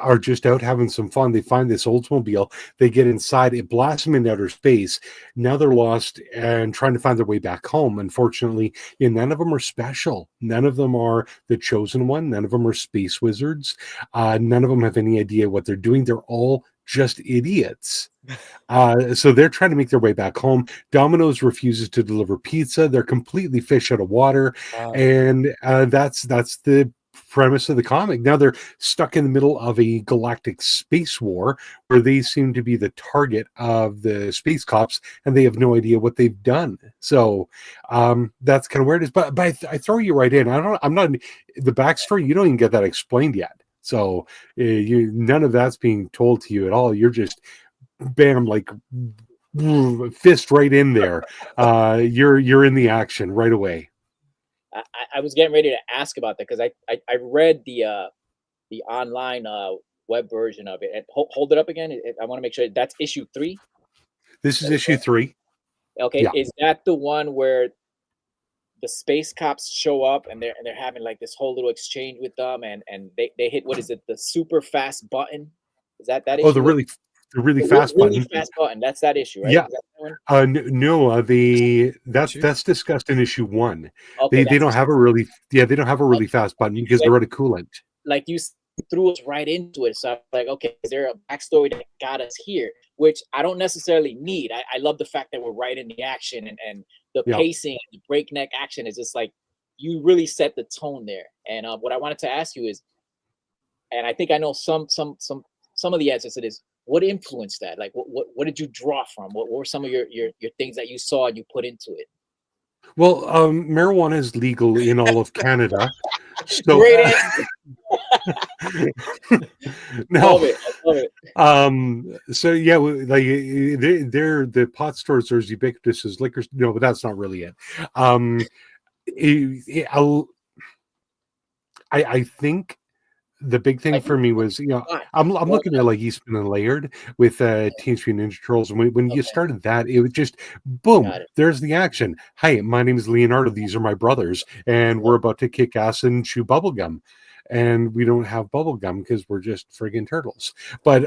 are just out having some fun. They find this Oldsmobile, they get inside, it blasts them in outer space. Now they're lost and trying to find their way back home. Unfortunately, none of them are special. None of them are the chosen one. None of them are space wizards. None of them have any idea what they're doing. They're all just idiots. So they're trying to make their way back home. Domino's refuses to deliver pizza. They're completely fish out of water. And that's the premise of the comic. Now they're stuck in the middle of a galactic space war where they seem to be the target of the space cops, and they have no idea what they've done. So that's kind of where it is. But I throw you right in. I'm not the backstory. You don't even get that explained yet. So none of that's being told to you at all. You're just bam, like fist right in there. You're in the action right away. I was getting ready to ask about that because I read the online web version of it. And hold it up again. I want to make sure that's issue 3. This is issue 3. Okay, Yeah. Is that the one where the space cops show up and they're having like this whole little exchange with them and they hit, what is it, the super fast button? Is that issue? Oh, the really fast really button. fast button. That's that issue, right? Yeah. Is that one? No, that's discussed in issue 1. Okay, they don't have a really fast button because they're out of coolant. Like you threw us right into it. So I'm like, okay, is there a backstory that got us here? Which I don't necessarily need. I love the fact that we're right in the action and the pacing and the breakneck action is just like, you really set the tone there. And what I wanted to ask you is, and I think I know some of the answers to this, what influenced that? Like, what did you draw from? What were some of your things that you saw and you put into it? Well, marijuana is legal in all of Canada. So, great answer. no, I love it. So yeah, like they're the pot stores are as ubiquitous as liquor. No, but that's not really it. I think the big thing for me was, I'm looking at like Eastman and Laird with Teenage Mutant Ninja Turtles, and when you started that, it was just boom. There's the action. Hi, my name is Leonardo. These are my brothers, and we're about to kick ass and chew bubblegum. And we don't have bubblegum because we're just friggin' turtles. But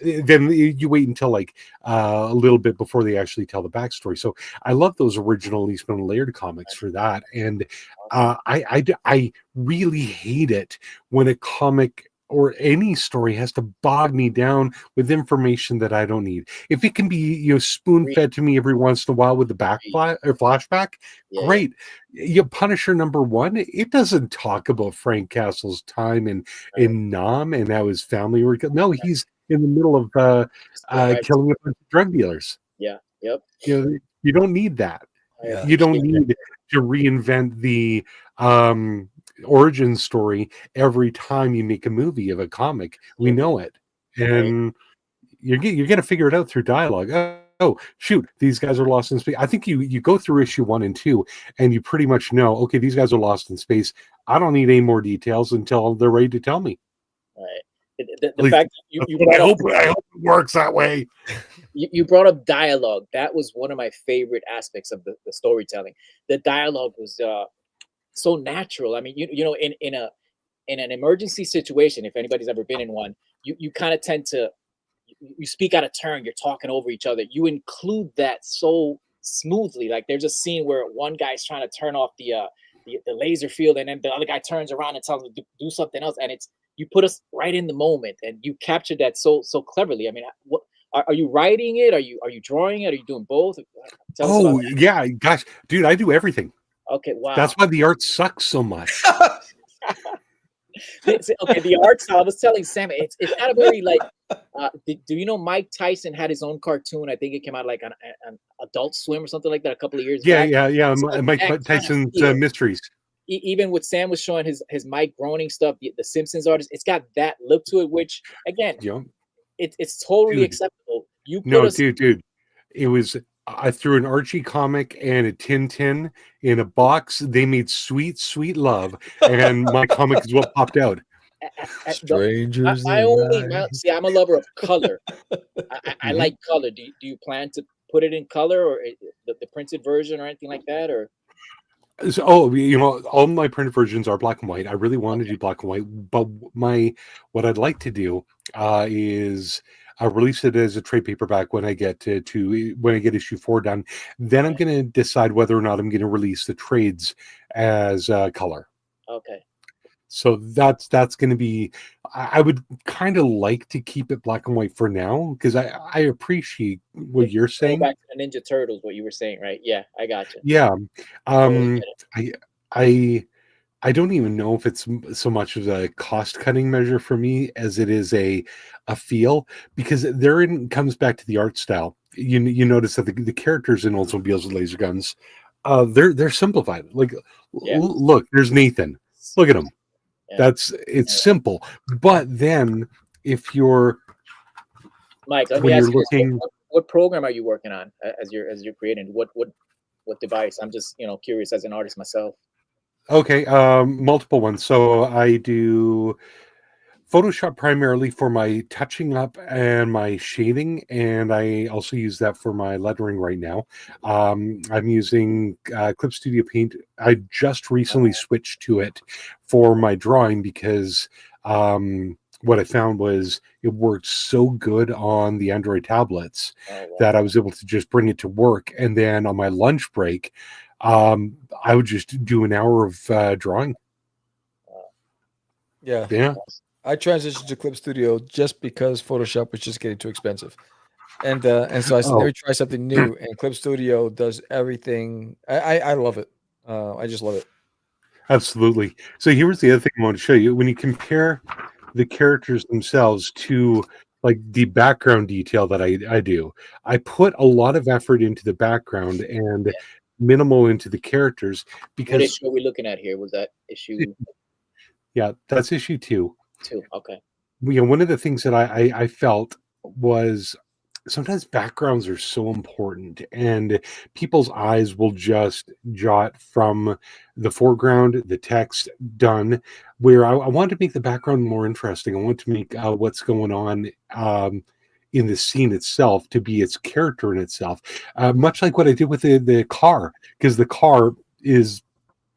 then you wait until like a little bit before they actually tell the backstory. So I love those original Eastman and Laird comics for that. And I really hate it when a comic or any story has to bog me down with information that I don't need. If it can be spoon-fed to me every once in a while with the flashback, great. Punisher #1, it doesn't talk about Frank Castle's time in Nam and how his family were killed. No, he's in the middle of killing a bunch of drug dealers. Yeah. Yep. You don't need that. Yeah. You don't need to reinvent the origin story every time you make a movie of a comic. We know it, and you're going to figure it out through dialogue. Oh shoot, these guys are lost in space. I think you go through issue 1 and 2 and you pretty much know, okay, these guys are lost in space. I don't need any more details until they're ready to tell me. Right. The fact that I hope it works that way. You brought up dialogue. That was one of my favorite aspects of the storytelling. The dialogue was so natural. I mean, in an emergency situation, if anybody's ever been in one, you kind of tend to you speak out of turn. You're talking over each other. You include that so smoothly. Like there's a scene where one guy's trying to turn off the laser field, and then the other guy turns around and tells him to do something else, and you put us right in the moment, and you captured that so cleverly. I mean, what are you writing it? Are you drawing it? Are you doing both? Oh yeah, gosh, dude, I do everything. Okay, wow. That's why the art sucks so much. Okay, the art style. I was telling Sam, it's not a very like. Do you know Mike Tyson had his own cartoon? I think it came out like on Adult Swim or something like that a couple of years back. Yeah. Mike Tyson's Mysteries. Even what Sam was showing his Mike Groening stuff, the Simpsons artist, it's got that look to it, which again, it's totally acceptable. Dude, it was. I threw an Archie comic and a Tintin in a box. They made sweet, sweet love, and my comic is what popped out. Strangers. See, I'm a lover of color. I like color. Do you plan to put it in color or the printed version or anything like that? Or So, all my printed versions are black and white. I really want to do black and white, but what I'd like to do is release it as a trade paperback when I get when I get issue 4 done. Then I'm going to decide whether or not I'm going to release the trades as color. Okay. So that's going to be. I would kind of like to keep it black and white for now because I appreciate what you're saying. Go back to the Ninja Turtles, what you were saying, right? Yeah, I got you. Yeah. I don't even know if it's so much of a cost cutting measure for me as it is a feel, because therein comes back to the art style. You notice that the characters in Oldsmobiles with laser guns, they're simplified. Like, look, there's Nathan. Look at him. Yeah. It's simple. But then if you're Mike, let me ask you this. What program are you working on as you're creating? What device? I'm just curious as an artist myself. Okay, multiple ones. So I do Photoshop primarily for my touching up and my shading, and I also use that for my lettering right now. I'm using Clip Studio Paint. I just recently switched to it for my drawing because what I found was it worked so good on the Android tablets that I was able to just bring it to work, and then on my lunch break, I would just do an hour of drawing. Yeah. I transitioned to Clip Studio just because Photoshop was just getting too expensive, and so I said, let me try something new. And Clip Studio does everything. I love it. I just love it. Absolutely. So here's the other thing I want to show you. When you compare the characters themselves to like the background detail that I do, I put a lot of effort into the background and minimal into the characters. Because what issue are we looking at here? Was that issue? Yeah, that's issue 2. 2. Okay. One of the things that I felt was sometimes backgrounds are so important, and people's eyes will just jot from the foreground, the text done. Where I want to make the background more interesting. I want to make what's going on in the scene itself to be its character in itself, much like what I did with the car, because the car is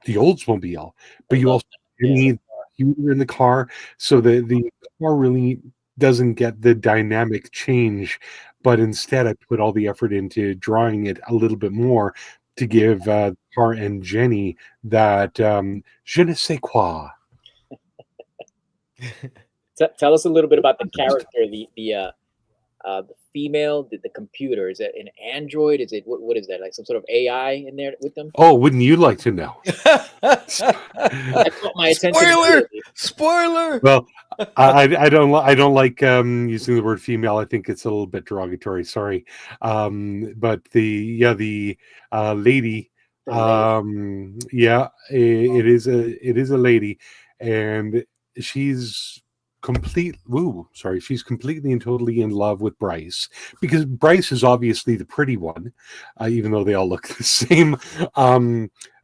the Oldsmobile, but you also need humor in the car, so the car really doesn't get the dynamic change, but instead I put all the effort into drawing it a little bit more to give Car and Jenny that je ne sais quoi. Tell us a little bit about the character, the female, the computer. Is it an android? Is it what is that, like some sort of AI in there with them? Oh, wouldn't you like to know? That caught my attention. Spoiler. Well, I don't like using the word female. I think it's a little bit derogatory. Sorry, but the lady, it is a lady, and she's she's completely and totally in love with Bryce, because Bryce is obviously the pretty one, even though they all look the same.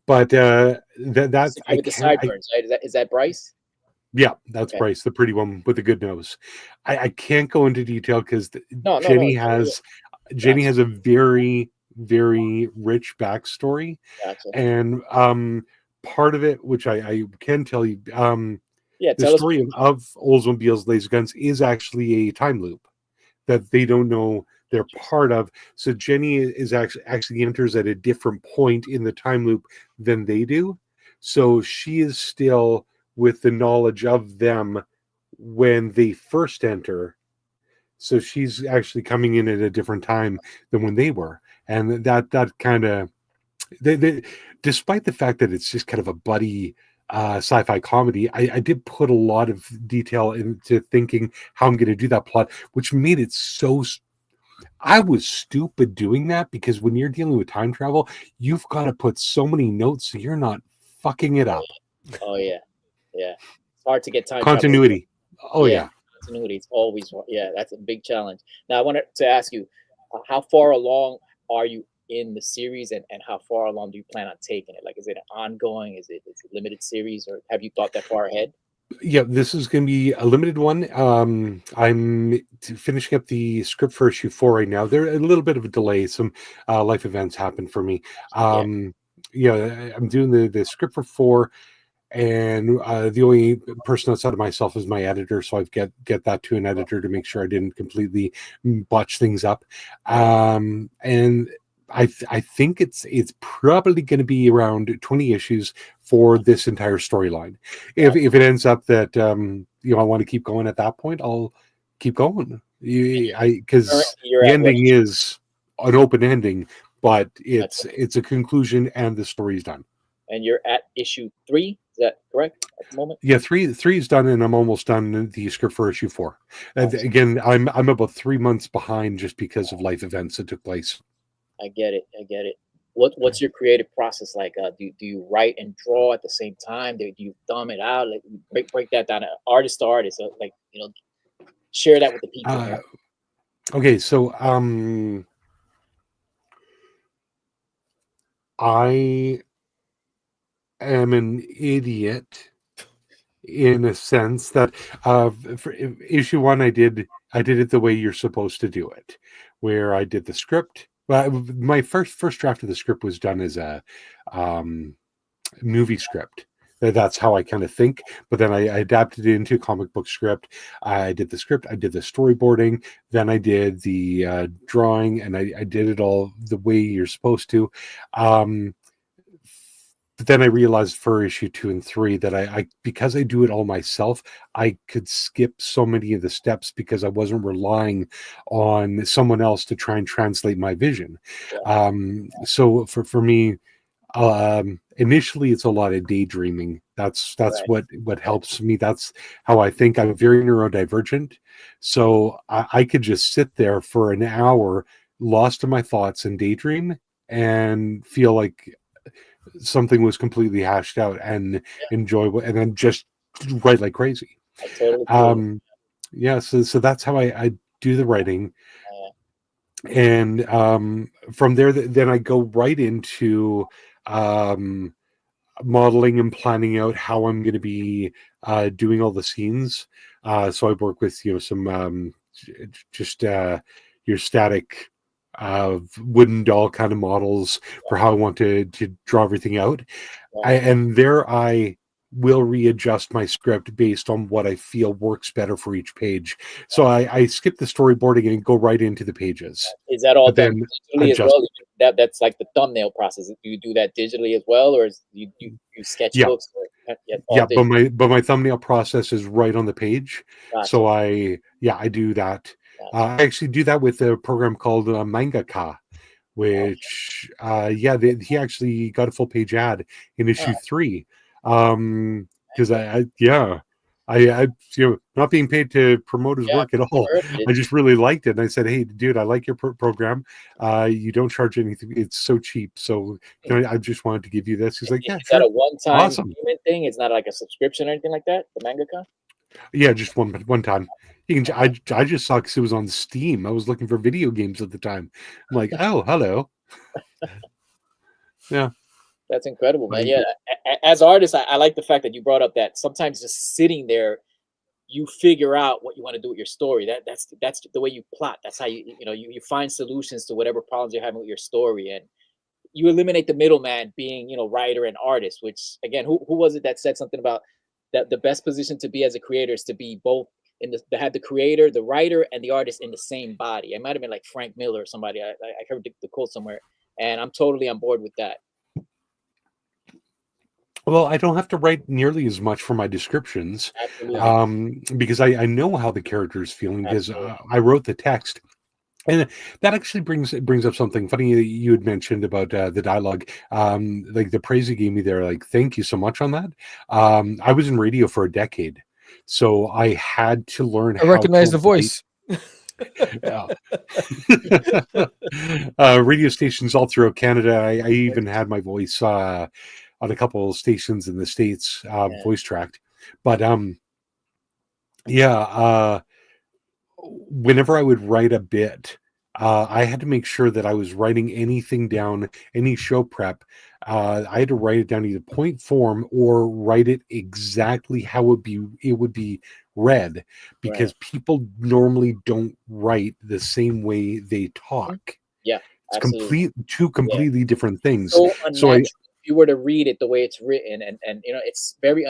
But that's with the sideburns, right? Is that Bryce? Yeah, that's Bryce, the pretty one with the good nose. I can't go into detail because Jenny has a very, very rich backstory. Gotcha. And part of it, which I can tell you, the story of Oldsmobiles laser guns is actually a time loop that they don't know they're part of. So Jenny is actually enters at a different point in the time loop than they do. So she is still with the knowledge of them when they first enter. So she's actually coming in at a different time than when they were. And that kind of, despite the fact that it's just kind of a buddy sci-fi comedy, I did put a lot of detail into thinking how I'm going to do that plot, which made it so. I was stupid doing that, because when you're dealing with time travel, you've got to put so many notes so you're not fucking it up. Oh yeah, it's hard to get time continuity. Travel. Continuity. It's always that's a big challenge. Now I wanted to ask you, how far along are you in the series, and how far along do you plan on taking it? Like, is it an ongoing? Is it a limited series, or have you thought that far ahead? Yeah, this is going to be a limited one. I'm finishing up the script for issue 4 right now. There's a little bit of a delay. Some life events happened for me. I'm doing the script for 4, and the only person outside of myself is my editor, so I get that to an editor to make sure I didn't completely botch things up. And I think it's probably going to be around 20 issues for this entire storyline. If it ends up that I want to keep going at that point, I'll keep going. Because the ending is an open ending, but it's a conclusion and the story's done. And you're at issue 3, is that correct at the moment? Yeah, 3 is done, and I'm almost done the script for issue 4. And again, I'm about 3 months behind just because of life events that took place. I get it. What's your creative process like? Do you write and draw at the same time? Do you thumb it out? Like break that down, artist to artist. Share that with the people. Okay, so I am an idiot in a sense that for issue 1, I did it the way you're supposed to do it, where I did the script. Well, my first draft of the script was done as a movie script. That's how I kind of think. But then I adapted it into a comic book script. I did the script. I did the storyboarding. Then I did the drawing, and I did it all the way you're supposed to. But then I realized for issue 2 and 3 that I because I do it all myself, I could skip so many of the steps because I wasn't relying on someone else to try and translate my vision. So for me, initially it's a lot of daydreaming. That's right. what helps me. That's how I think. I'm very neurodivergent, so I could just sit there for an hour, lost in my thoughts and daydream, and feel like something was completely hashed out and enjoy, and then just write like crazy. So that's how I do the writing. And from there, then I go right into modeling and planning out how I'm going to be doing all the scenes. So I work with some just your static wooden doll kind of models for how I want to draw everything out. And there I will readjust my script based on what I feel works better for each page. So I skip the storyboarding and go right into the pages. Is that all done digitally as well? That's like the thumbnail process. Do you do that digitally as well, or you sketchbooks? But my thumbnail process is right on the page. Gotcha. So I do that. I actually do that with a program called Mangaka, which he actually got a full page ad in issue 3. Because I not being paid to promote his work at all. I just really liked it, and I said, "Hey, dude, I like your program. You don't charge anything; it's so cheap. So I just wanted to give you this." He's like, "Yeah, is that a one-time payment thing? It's not like a subscription or anything like that. The Mangaka? Yeah, just one time. I just saw because it was on Steam. I was looking for video games at the time. I'm like, oh, hello. Yeah. That's incredible, man. Yeah. As artists, I like the fact that you brought up that sometimes just sitting there, you figure out what you want to do with your story. That's the way you plot. That's how you find solutions to whatever problems you're having with your story, and you eliminate the middleman being writer and artist. Which again, who was it that said something about that the best position to be as a creator is to be both to have the creator, the writer, and the artist in the same body. It might have been like Frank Miller or somebody. I heard the quote somewhere, and I'm totally on board with that. Well, I don't have to write nearly as much for my descriptions, because I know how the character is feeling because I wrote the text. And that actually brings up something funny that you had mentioned about the dialogue. Like the praise you gave me there, like, thank you so much on that. I was in radio for a decade, so I had to learn how to recognize the voice. Radio stations all throughout Canada. I even had my voice on a couple of stations in the States, voice tracked. But whenever I would write a bit, I had to make sure that I was writing anything down, any show prep. I had to write it down either point form or write it exactly how it would be read, because people normally don't write the same way they talk. Yeah, it's two completely different things. So you were to read it the way it's written, and you know, it's very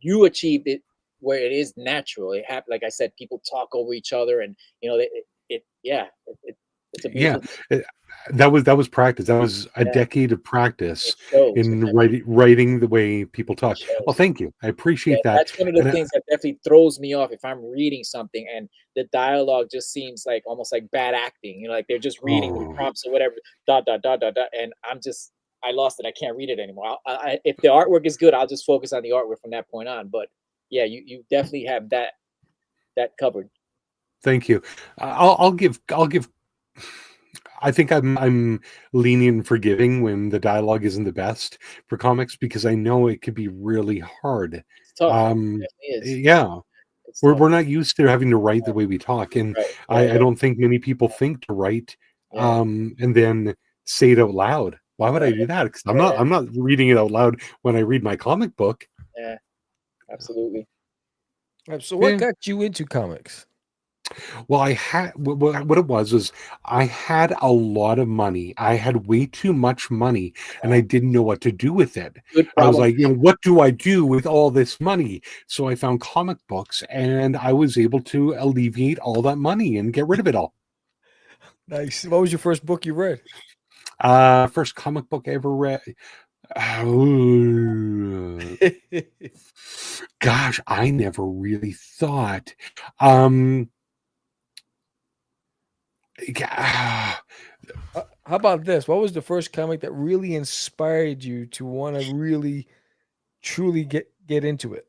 you achieved it where it is natural. It happened, like I said, people talk over each other, and you know, it's a Yeah, beautiful thing. uh, that was practice. That was a Yeah, decade of practice it shows. in writing the way people It talk. Well, shows. thank you. I Yeah, appreciate that. that's one of the And things that definitely throws me off if I'm reading something and the dialogue just seems like almost like bad acting. You know, like they're just reading the oh, prompts or whatever, dot dot dot dot dot, and I lost it. I can't read it anymore. If the artwork is good, I'll just focus on the artwork from that point on. But yeah, you definitely have that covered. thank you. I'll give. I think I'm lenient and forgiving when the dialogue isn't the best for comics because I know it could be really hard. It's tough. Um, It definitely is. yeah, It's we're tough. we're not used to having to write the way we talk, and Right, right, I right. don't think many people think to write Yeah, and then say it out loud. Why would I do right. that? Because Yeah, I'm not reading it out loud when I read my comic book. yeah, absolutely. So what Yeah. got you into comics? Well, I had what it was I had a lot of money. I had way too much money, and I didn't know what to do with it. Good I was problem. like, what do I do with all this money? So I found comic books, and I was able to alleviate all that money and get rid of it all. Nice. What was your first book you read? First comic book I ever read. Oh, gosh, I never really thought. Um, How about this? What was the first comic that really inspired you to want to really, truly get into it?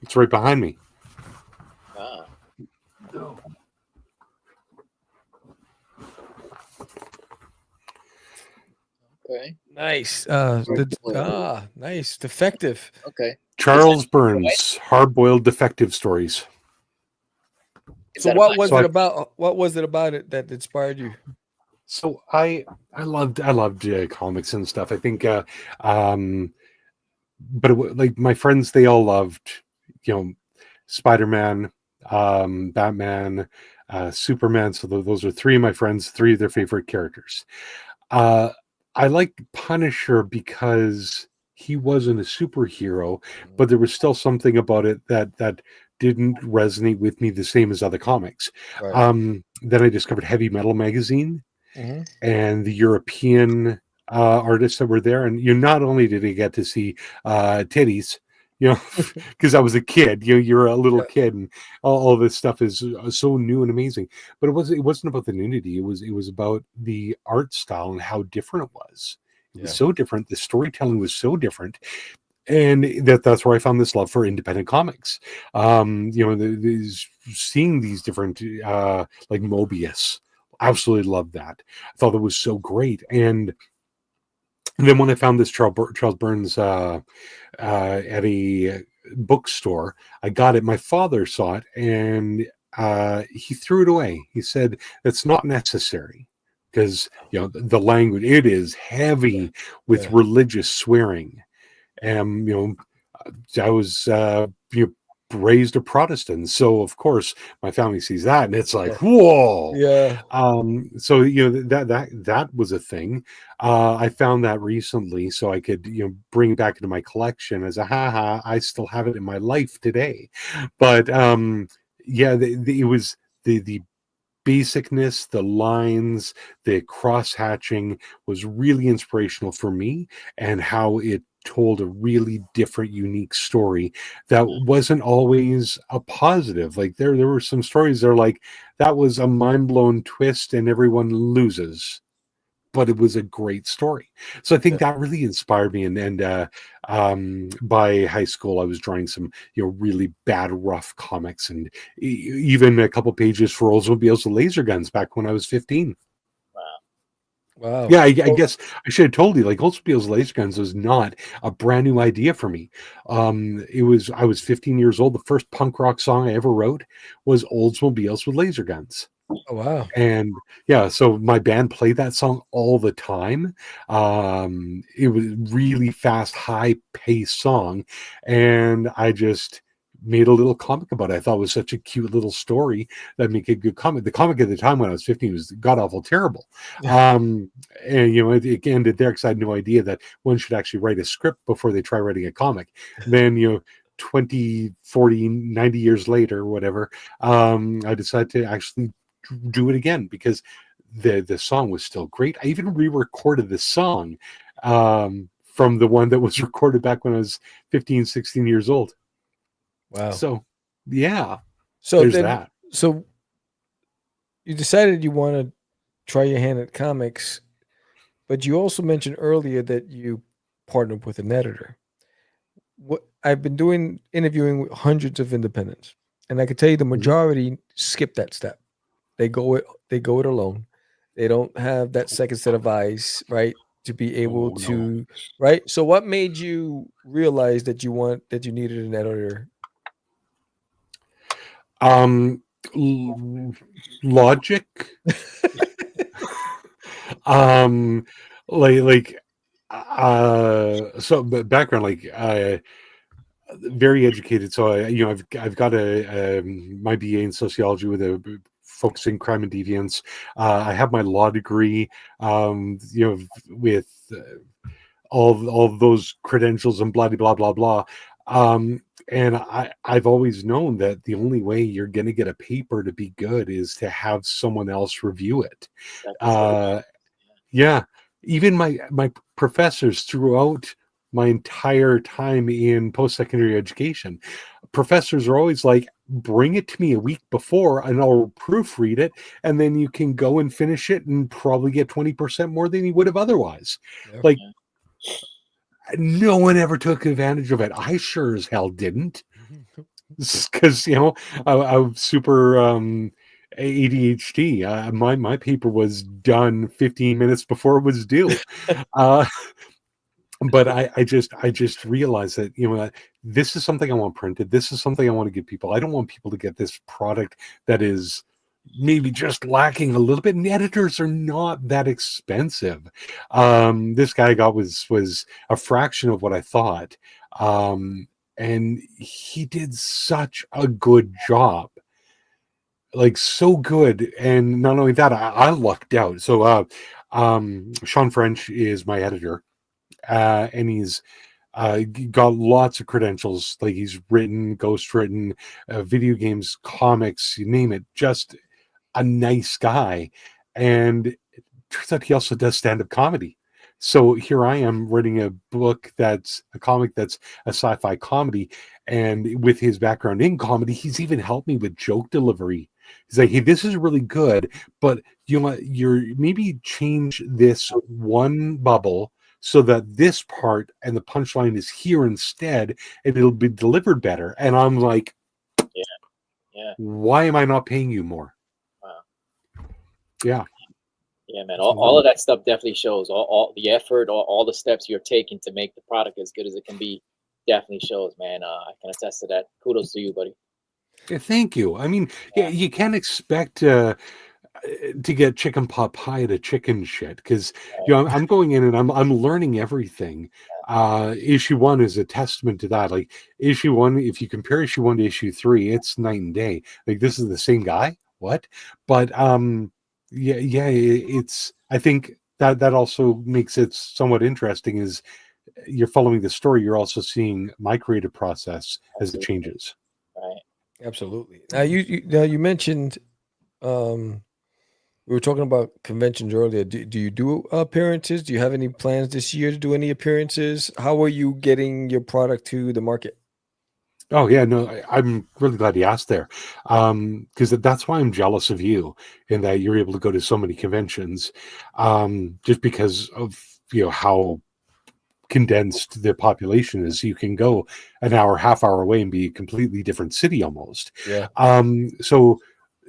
it's right behind me. Ah, okay. Nice. Nice. Defective. Okay. Charles Burns, Hard-Boiled Defective Stories. Is So that a what black was So it I- about? What was it about it that inspired you? So I loved comics and stuff. I think but like my friends, they all loved, Spider-Man, Batman, Superman. So those are three of my friends, three of their favorite characters. Uh, I liked Punisher because he wasn't a superhero, but there was still something about it that didn't resonate with me the same as other comics. Right. Then I discovered Heavy Metal magazine Mm-hmm. and the European artists that were there. And not only did I get to see titties, because I was a kid, you're a little Yeah. kid, and all this stuff is so new and amazing. But it wasn't about the nudity. It was about the art style and how different it was. It was so different. The storytelling was so different. And that's where I found this love for independent comics. Seeing these different, like Mobius, absolutely loved that. I thought it was so great. And then when I found this Charles Burns at a bookstore, I got it. My father saw it, and he threw it away. He said that's not necessary because the language, it is heavy with religious swearing. And I was raised a Protestant, so of course my family sees that, and it's like, whoa. Yeah. So that was a thing. I found that recently, so I could bring it back into my collection as a haha. I still have it in my life today, but it was the basicness, the lines, the cross hatching was really inspirational for me, and how it told a really different, unique story that wasn't always a positive. Like there were some stories that are like, that was a mind-blown twist and everyone loses, but it was a great story. So I think that really inspired me. And by high school, I was drawing some really bad, rough comics, and even a couple pages for Oldsmobiles with laser guns back when I was 15. Wow. Yeah, I guess I should have told you, like, Oldsmobiles laser guns was not a brand new idea for me. I was 15 years old. The first punk rock song I ever wrote was Oldsmobiles with laser guns. Oh, wow. And yeah, so my band played that song all the time. It was really fast, high paced song. And I just made a little comic about it. I thought it was such a cute little story that make a good comic. The comic at the time when I was 15 was god awful terrible. And it ended there because I had no idea that one should actually write a script before they try writing a comic. Then 20, 40, 90 years later, whatever, I decided to actually do it again because the song was still great. I even re-recorded the song from the one that was recorded back when I was 15, 16 years old. Wow. So, yeah. So there's then, that. So you decided you want to try your hand at comics, but you also mentioned earlier that you partnered with an editor. What I've been interviewing with hundreds of independents, and I can tell you the majority skip that step. They go it alone. They don't have that second set of eyes, right, to be able to, right? So what made you realize that you needed an editor? Logic. So background, very educated. So I've got my BA in sociology with a focusing crime and deviance. I have my law degree, with all of those credentials and blah blah blah blah. And I've always known that the only way you're going to get a paper to be good is to have someone else review it. Yeah. Even my professors throughout my entire time in post-secondary education, professors are always like, bring it to me a week before and I'll proofread it. And then you can go and finish it and probably get 20% more than you would have otherwise. Yep. No one ever took advantage of it. I sure as hell didn't, because I'm super ADHD. My paper was done 15 minutes before it was due. But I just realized that this is something I want printed. This is something I want to give people. I don't want people to get this product that is maybe just lacking a little bit, and the editors are not that expensive. This guy I got was a fraction of what I thought, and he did such a good job, like so good. And not only that, I lucked out. So Sean French is my editor, and he's got lots of credentials. Like he's written, ghostwritten, video games, comics, you name it. Just a nice guy. And it turns out he also does stand-up comedy. So here I am writing a comic that's a sci-fi comedy, and with his background in comedy, he's even helped me with joke delivery. He's like, hey, this is really good, but you're maybe change this one bubble so that this part and the punchline is here instead, and it'll be delivered better. And I'm like, why am I not paying you more? Yeah, man. All of that stuff definitely shows. All the effort, all the steps you're taking to make the product as good as it can be, definitely shows, man. I can attest to that. Kudos to you, buddy. Yeah, thank you. I mean, you can't expect to get chicken pot pie to chicken shit, because I'm going in and I'm learning everything. Issue 1 is a testament to that. Like issue 1, if you compare issue 1 to issue 3, it's night and day. Like this is the same guy. What? But it's, I think that also makes it somewhat interesting, is you're following the story, you're also seeing my creative process as it changes. Right. Absolutely. Now you mentioned we were talking about conventions earlier. Do you do appearances? Do you have any plans this year to do any appearances? How are you getting your product to the market? Oh yeah, no, I'm really glad you asked there, because that's why I'm jealous of you, in that you're able to go to so many conventions, just because of how condensed the population is. You can go an hour, half hour away and be a completely different city almost. Yeah. So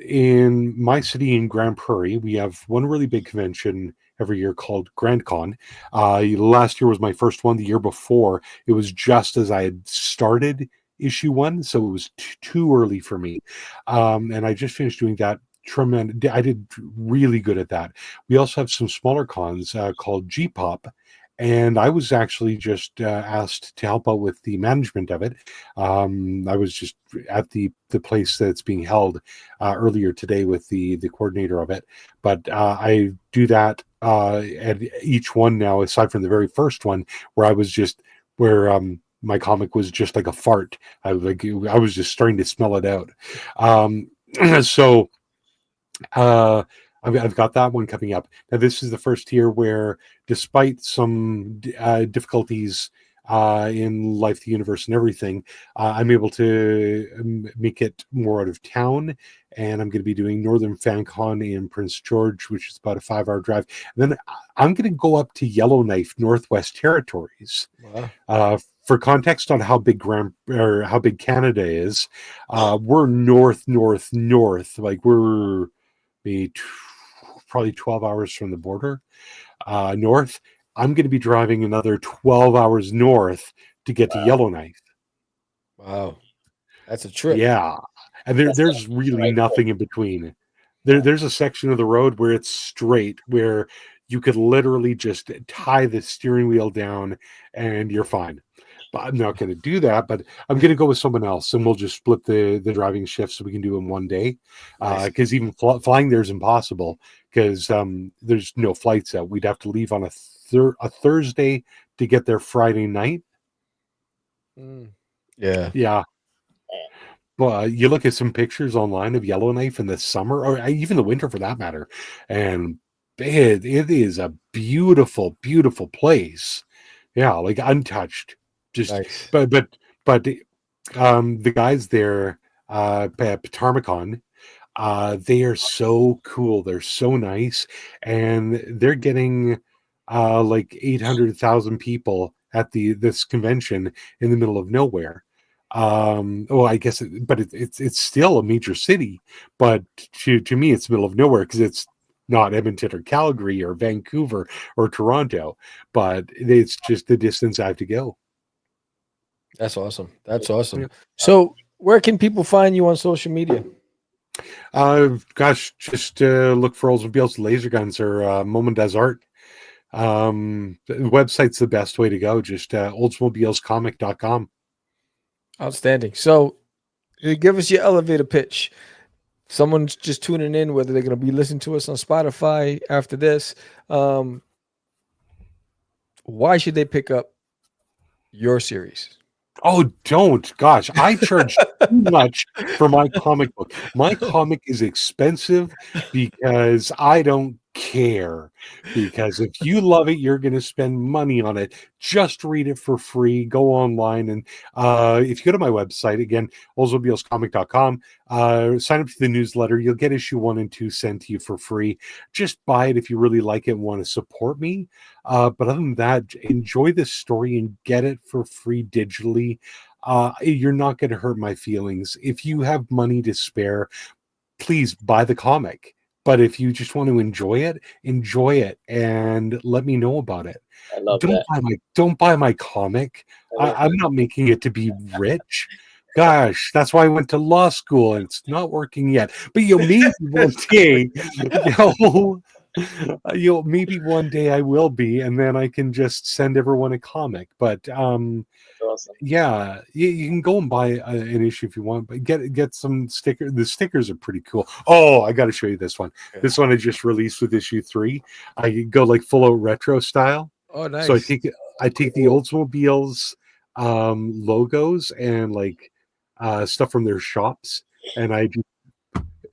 in my city in Grand Prairie, we have one really big convention every year called Grand Con. Last year was my first one. The year before, it was just as I had started issue 1, so it was too early for me, and I just finished doing that. Tremendous. I did really good at that. We also have some smaller cons called G-Pop, And I was actually just asked to help out with the management of it. I was just at the place that's being held earlier today with the coordinator of it. But I do that at each one now, aside from the very first one where I was just my comic was just like a fart. I was just starting to smell it out. So I've got that one coming up. Now, this is the first year where, despite some difficulties in life, the universe, and everything, I'm able to make it more out of town. And I'm going to be doing Northern FanCon in Prince George, which is about a 5-hour drive. And then I'm going to go up to Yellowknife, Northwest Territories. Wow. For context on how big how big Canada is, we're north. Like we're probably 12 hours from the border north. I'm going to be driving another 12 hours north to get to Yellowknife. Wow. That's a trip. Yeah. And there's really nothing in between. There's a section of the road where it's straight, where you could literally just tie the steering wheel down and you're fine. But I'm not going to do that, but I'm going to go with someone else, and we'll just split the driving shift so we can do them one day. Because even flying there is impossible because there's no flights out. We'd have to leave on a Thursday to get there Friday night. Yeah. Yeah. Well, you look at some pictures online of Yellowknife in the summer, or even the winter for that matter, and it is a beautiful, beautiful place. Yeah, like untouched. Just Nice. but the guys there, Ptarmicon, they are so cool. They're so nice, and they're getting like 800,000 people at this convention in the middle of nowhere. Well, I guess, it's still a major city, but to me, it's the middle of nowhere because it's not Edmonton or Calgary or Vancouver or Toronto, but it's just the distance I have to go. That's awesome. That's awesome. So where can people find you on social media? Gosh, just look for Oldsmobiles, laser guns, or Moment Does Art. The website's the best way to go. Just oldsmobilescomic.com. Outstanding. So give us your elevator pitch. Someone's just tuning in, whether they're going to be listening to us on Spotify after this. Why should they pick up your series? Oh, don't. Gosh, I charge too much for my comic book. My comic is expensive because I don't care. Because if you love it, you're going to spend money on it. Just read it for free. Go online. And if you go to my website, again, oldsmobilescomic.com, sign up to the newsletter. You'll get issue 1 and 2 sent to you for free. Just buy it if you really like it and want to support me. But other than that, enjoy this story and get it for free digitally. You're not going to hurt my feelings. If you have money to spare, please buy the comic. But if you just want to enjoy it and let me know about it. I love that. Don't buy my comic. I'm not making it to be rich. Gosh, that's why I went to law school and it's not working yet. But maybe one day, maybe one day I will be, and then I can just send everyone a comic. But awesome. Yeah, you can go and buy an issue if you want, but get some stickers. The stickers are pretty cool. Oh, I got to show you this one. Yeah. This one I just released with issue 3. I go like full out retro style. Oh, nice. So I take the Oldsmobiles logos and like stuff from their shops, and I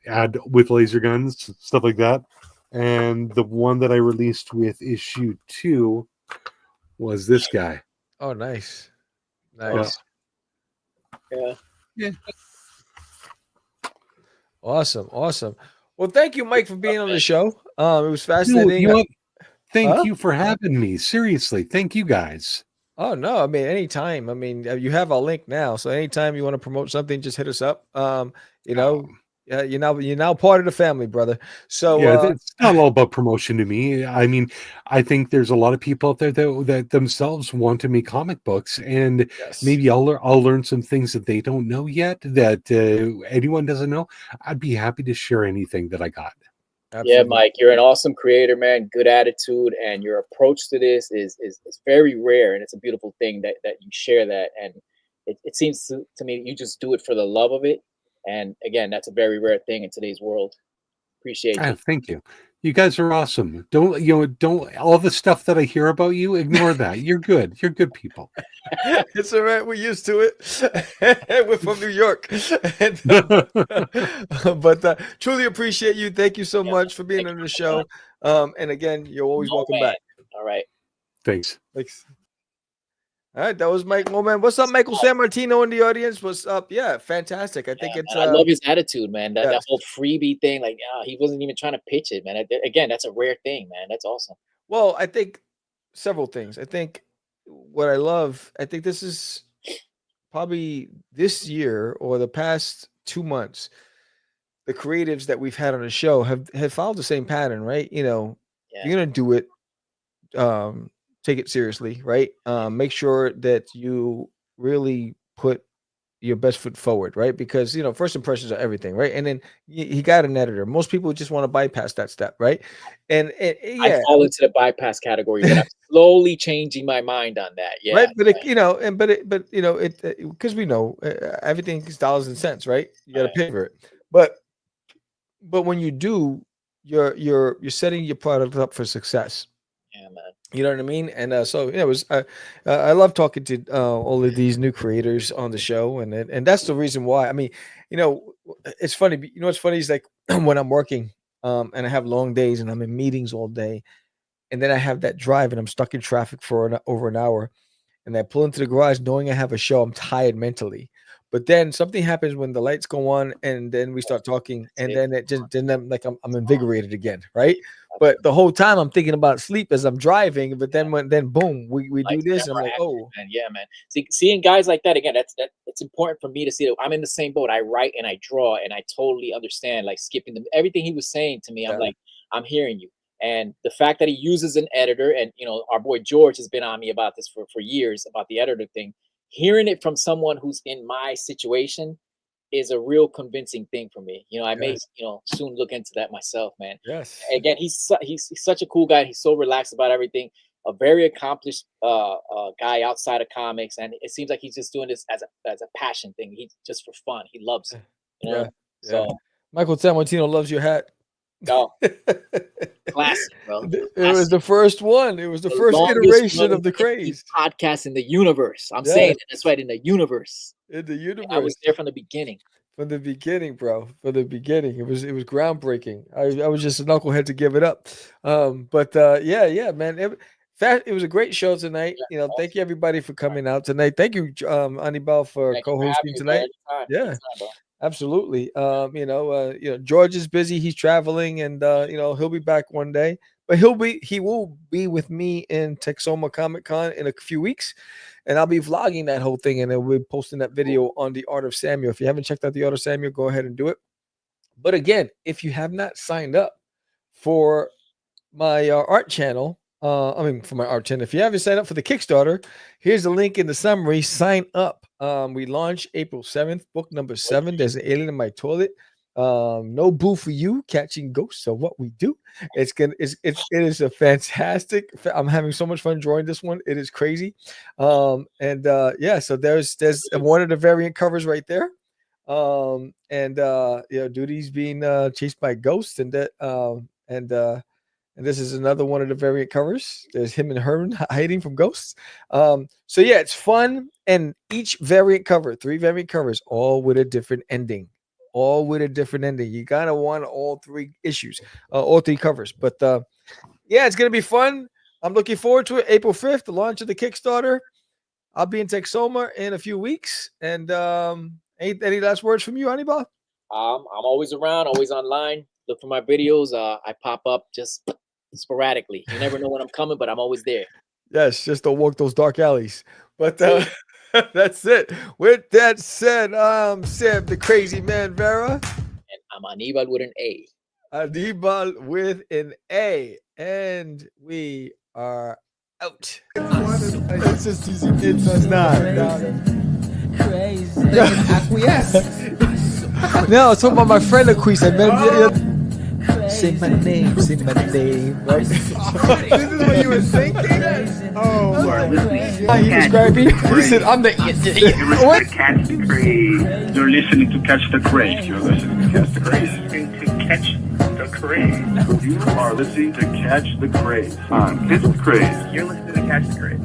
add with laser guns, stuff like that. And the one that I released with issue 2 was this guy. Oh, nice. Nice. Yeah. Awesome. Well, thank you, Mike, for being on the show. It was fascinating. Thank you for having me. Seriously, thank you guys. Oh no, I mean anytime. I mean you have our link now, so anytime you want to promote something, just hit us up. You're now part of the family, brother. So it's not all about promotion to me. I mean, I think there's a lot of people out there that themselves want to make comic books, and maybe I'll learn some things that they don't know yet that anyone doesn't know. I'd be happy to share anything that I got. Yeah, Mike, you're an awesome creator, man. Good attitude, and your approach to this is very rare, and it's a beautiful thing that you share that. And it seems to me you just do it for the love of it. And again, that's a very rare thing in today's world. Appreciate you. Thank you. You guys are awesome. Don't all the stuff that I hear about you, ignore that. You're good. You're good people. It's all right. We're used to it. We're from New York. But truly appreciate you. Thank you so much for being on the show. And again, you're always welcome back. All right. Thanks. All right, that was Mike Moman. What's up, Michael San Martino in the audience? What's up? Yeah, fantastic. I think it's. I love his attitude, man. That whole freebie thing, like he wasn't even trying to pitch it, man. Again, that's a rare thing, man. That's awesome. Well, I think several things. I think what I love. I think this is probably this year or the past 2 months. The creatives that we've had on the show have followed the same pattern, right? You know, you're gonna do it. Take it seriously, right? Make sure that you really put your best foot forward, right? Because, you know, first impressions are everything, right? And then he got an editor. Most people just want to bypass that step, right? And I fall into the bypass category, but I'm slowly changing my mind on that. Yeah, right. But because we know everything is dollars and cents, right? You got to pay for it. But when you do, you're setting your product up for success. Yeah, man. You know what I mean? And so it was. I love talking to all of these new creators on the show, and that's the reason why. I mean, you know, it's funny. You know what's funny is like when I'm working, and I have long days, and I'm in meetings all day, and then I have that drive, and I'm stuck in traffic for over an hour, and I pull into the garage knowing I have a show. I'm tired mentally, but then something happens when the lights go on, and then we start talking, and then I'm invigorated again, right? But the whole time I'm thinking about sleep as I'm driving. But then boom, we do this. And I'm like, oh, man, yeah, man. Seeing guys like that again, it's important for me to see that I'm in the same boat. I write and I draw, and I totally understand. Like skipping everything he was saying to me, I'm like, I'm hearing you. And the fact that he uses an editor, and you know, our boy George has been on me about this for years about the editor thing. Hearing it from someone who's in my situation is a real convincing thing for me. You know, I may, you know, soon look into that myself, man. Yes. Again, he's such a cool guy. He's so relaxed about everything. A very accomplished guy outside of comics, and it seems like he's just doing this as a passion thing. He's just for fun. He loves it. You know? So Michael San Martino loves your hat. No, classic, bro. Classic. It was the first one. It was the first iteration of the craze podcast in the universe. I'm saying it. That's right, in the universe. In the universe. I was there from the beginning. From the beginning, bro. From the beginning, it was groundbreaking. I was just a knucklehead to give it up. Yeah, man. It was a great show tonight. You know, thank you everybody for coming out tonight. Thank you, Anibal, for co-hosting tonight. Yeah. Absolutely. You know, George is busy. He's traveling, and you know, he'll be back one day. But he will be with me in Texoma Comic-Con in a few weeks, and I'll be vlogging that whole thing, and then we'll be posting that video on The Art of Samuel. If you haven't checked out The Art of Samuel, go ahead and do it. But again, if you have not signed up for my art channel, for my art channel, if you haven't signed up for the Kickstarter, here's the link in the summary. Sign up. We launch April 7th, book number 7. There's an alien in my toilet. No boo for you, catching ghosts. So what we do, it is a fantastic. I'm having so much fun drawing this one. It is crazy. So there's one of the variant covers right there. You know, Doodie's being chased by ghosts, and this is another one of the variant covers. There's him and Herman hiding from ghosts. So yeah, it's fun. And each variant cover, 3 variant covers, all with a different ending. You gotta want all 3 issues, all 3 covers. But yeah, it's gonna be fun. I'm looking forward to it. April 5th, the launch of the Kickstarter. I'll be in Texoma in a few weeks. And any last words from you, Anibal? I'm always around, always online. Look for my videos. I pop up just sporadically. You never know when I'm coming, but I'm always there. Yes, just don't walk those dark alleys. But that's it. With that said, I'm Sam the Crazy Man Vera. And I'm Anibal with an A. Anibal with an A. And we are out. It's just easy. It's not. Crazy. No, I was talking about my friend Acquise. I met him. say my name, say my name. Right? This is what you were thinking? Oh, my God. How you describe me? He said, I'm the... What? Catch the craze. You're listening to Catch the Craze. You're listening to Catch the Craze. To Catch the Craze. You are listening to Catch the Craze. This is Craze. You're listening to Catch the Craze.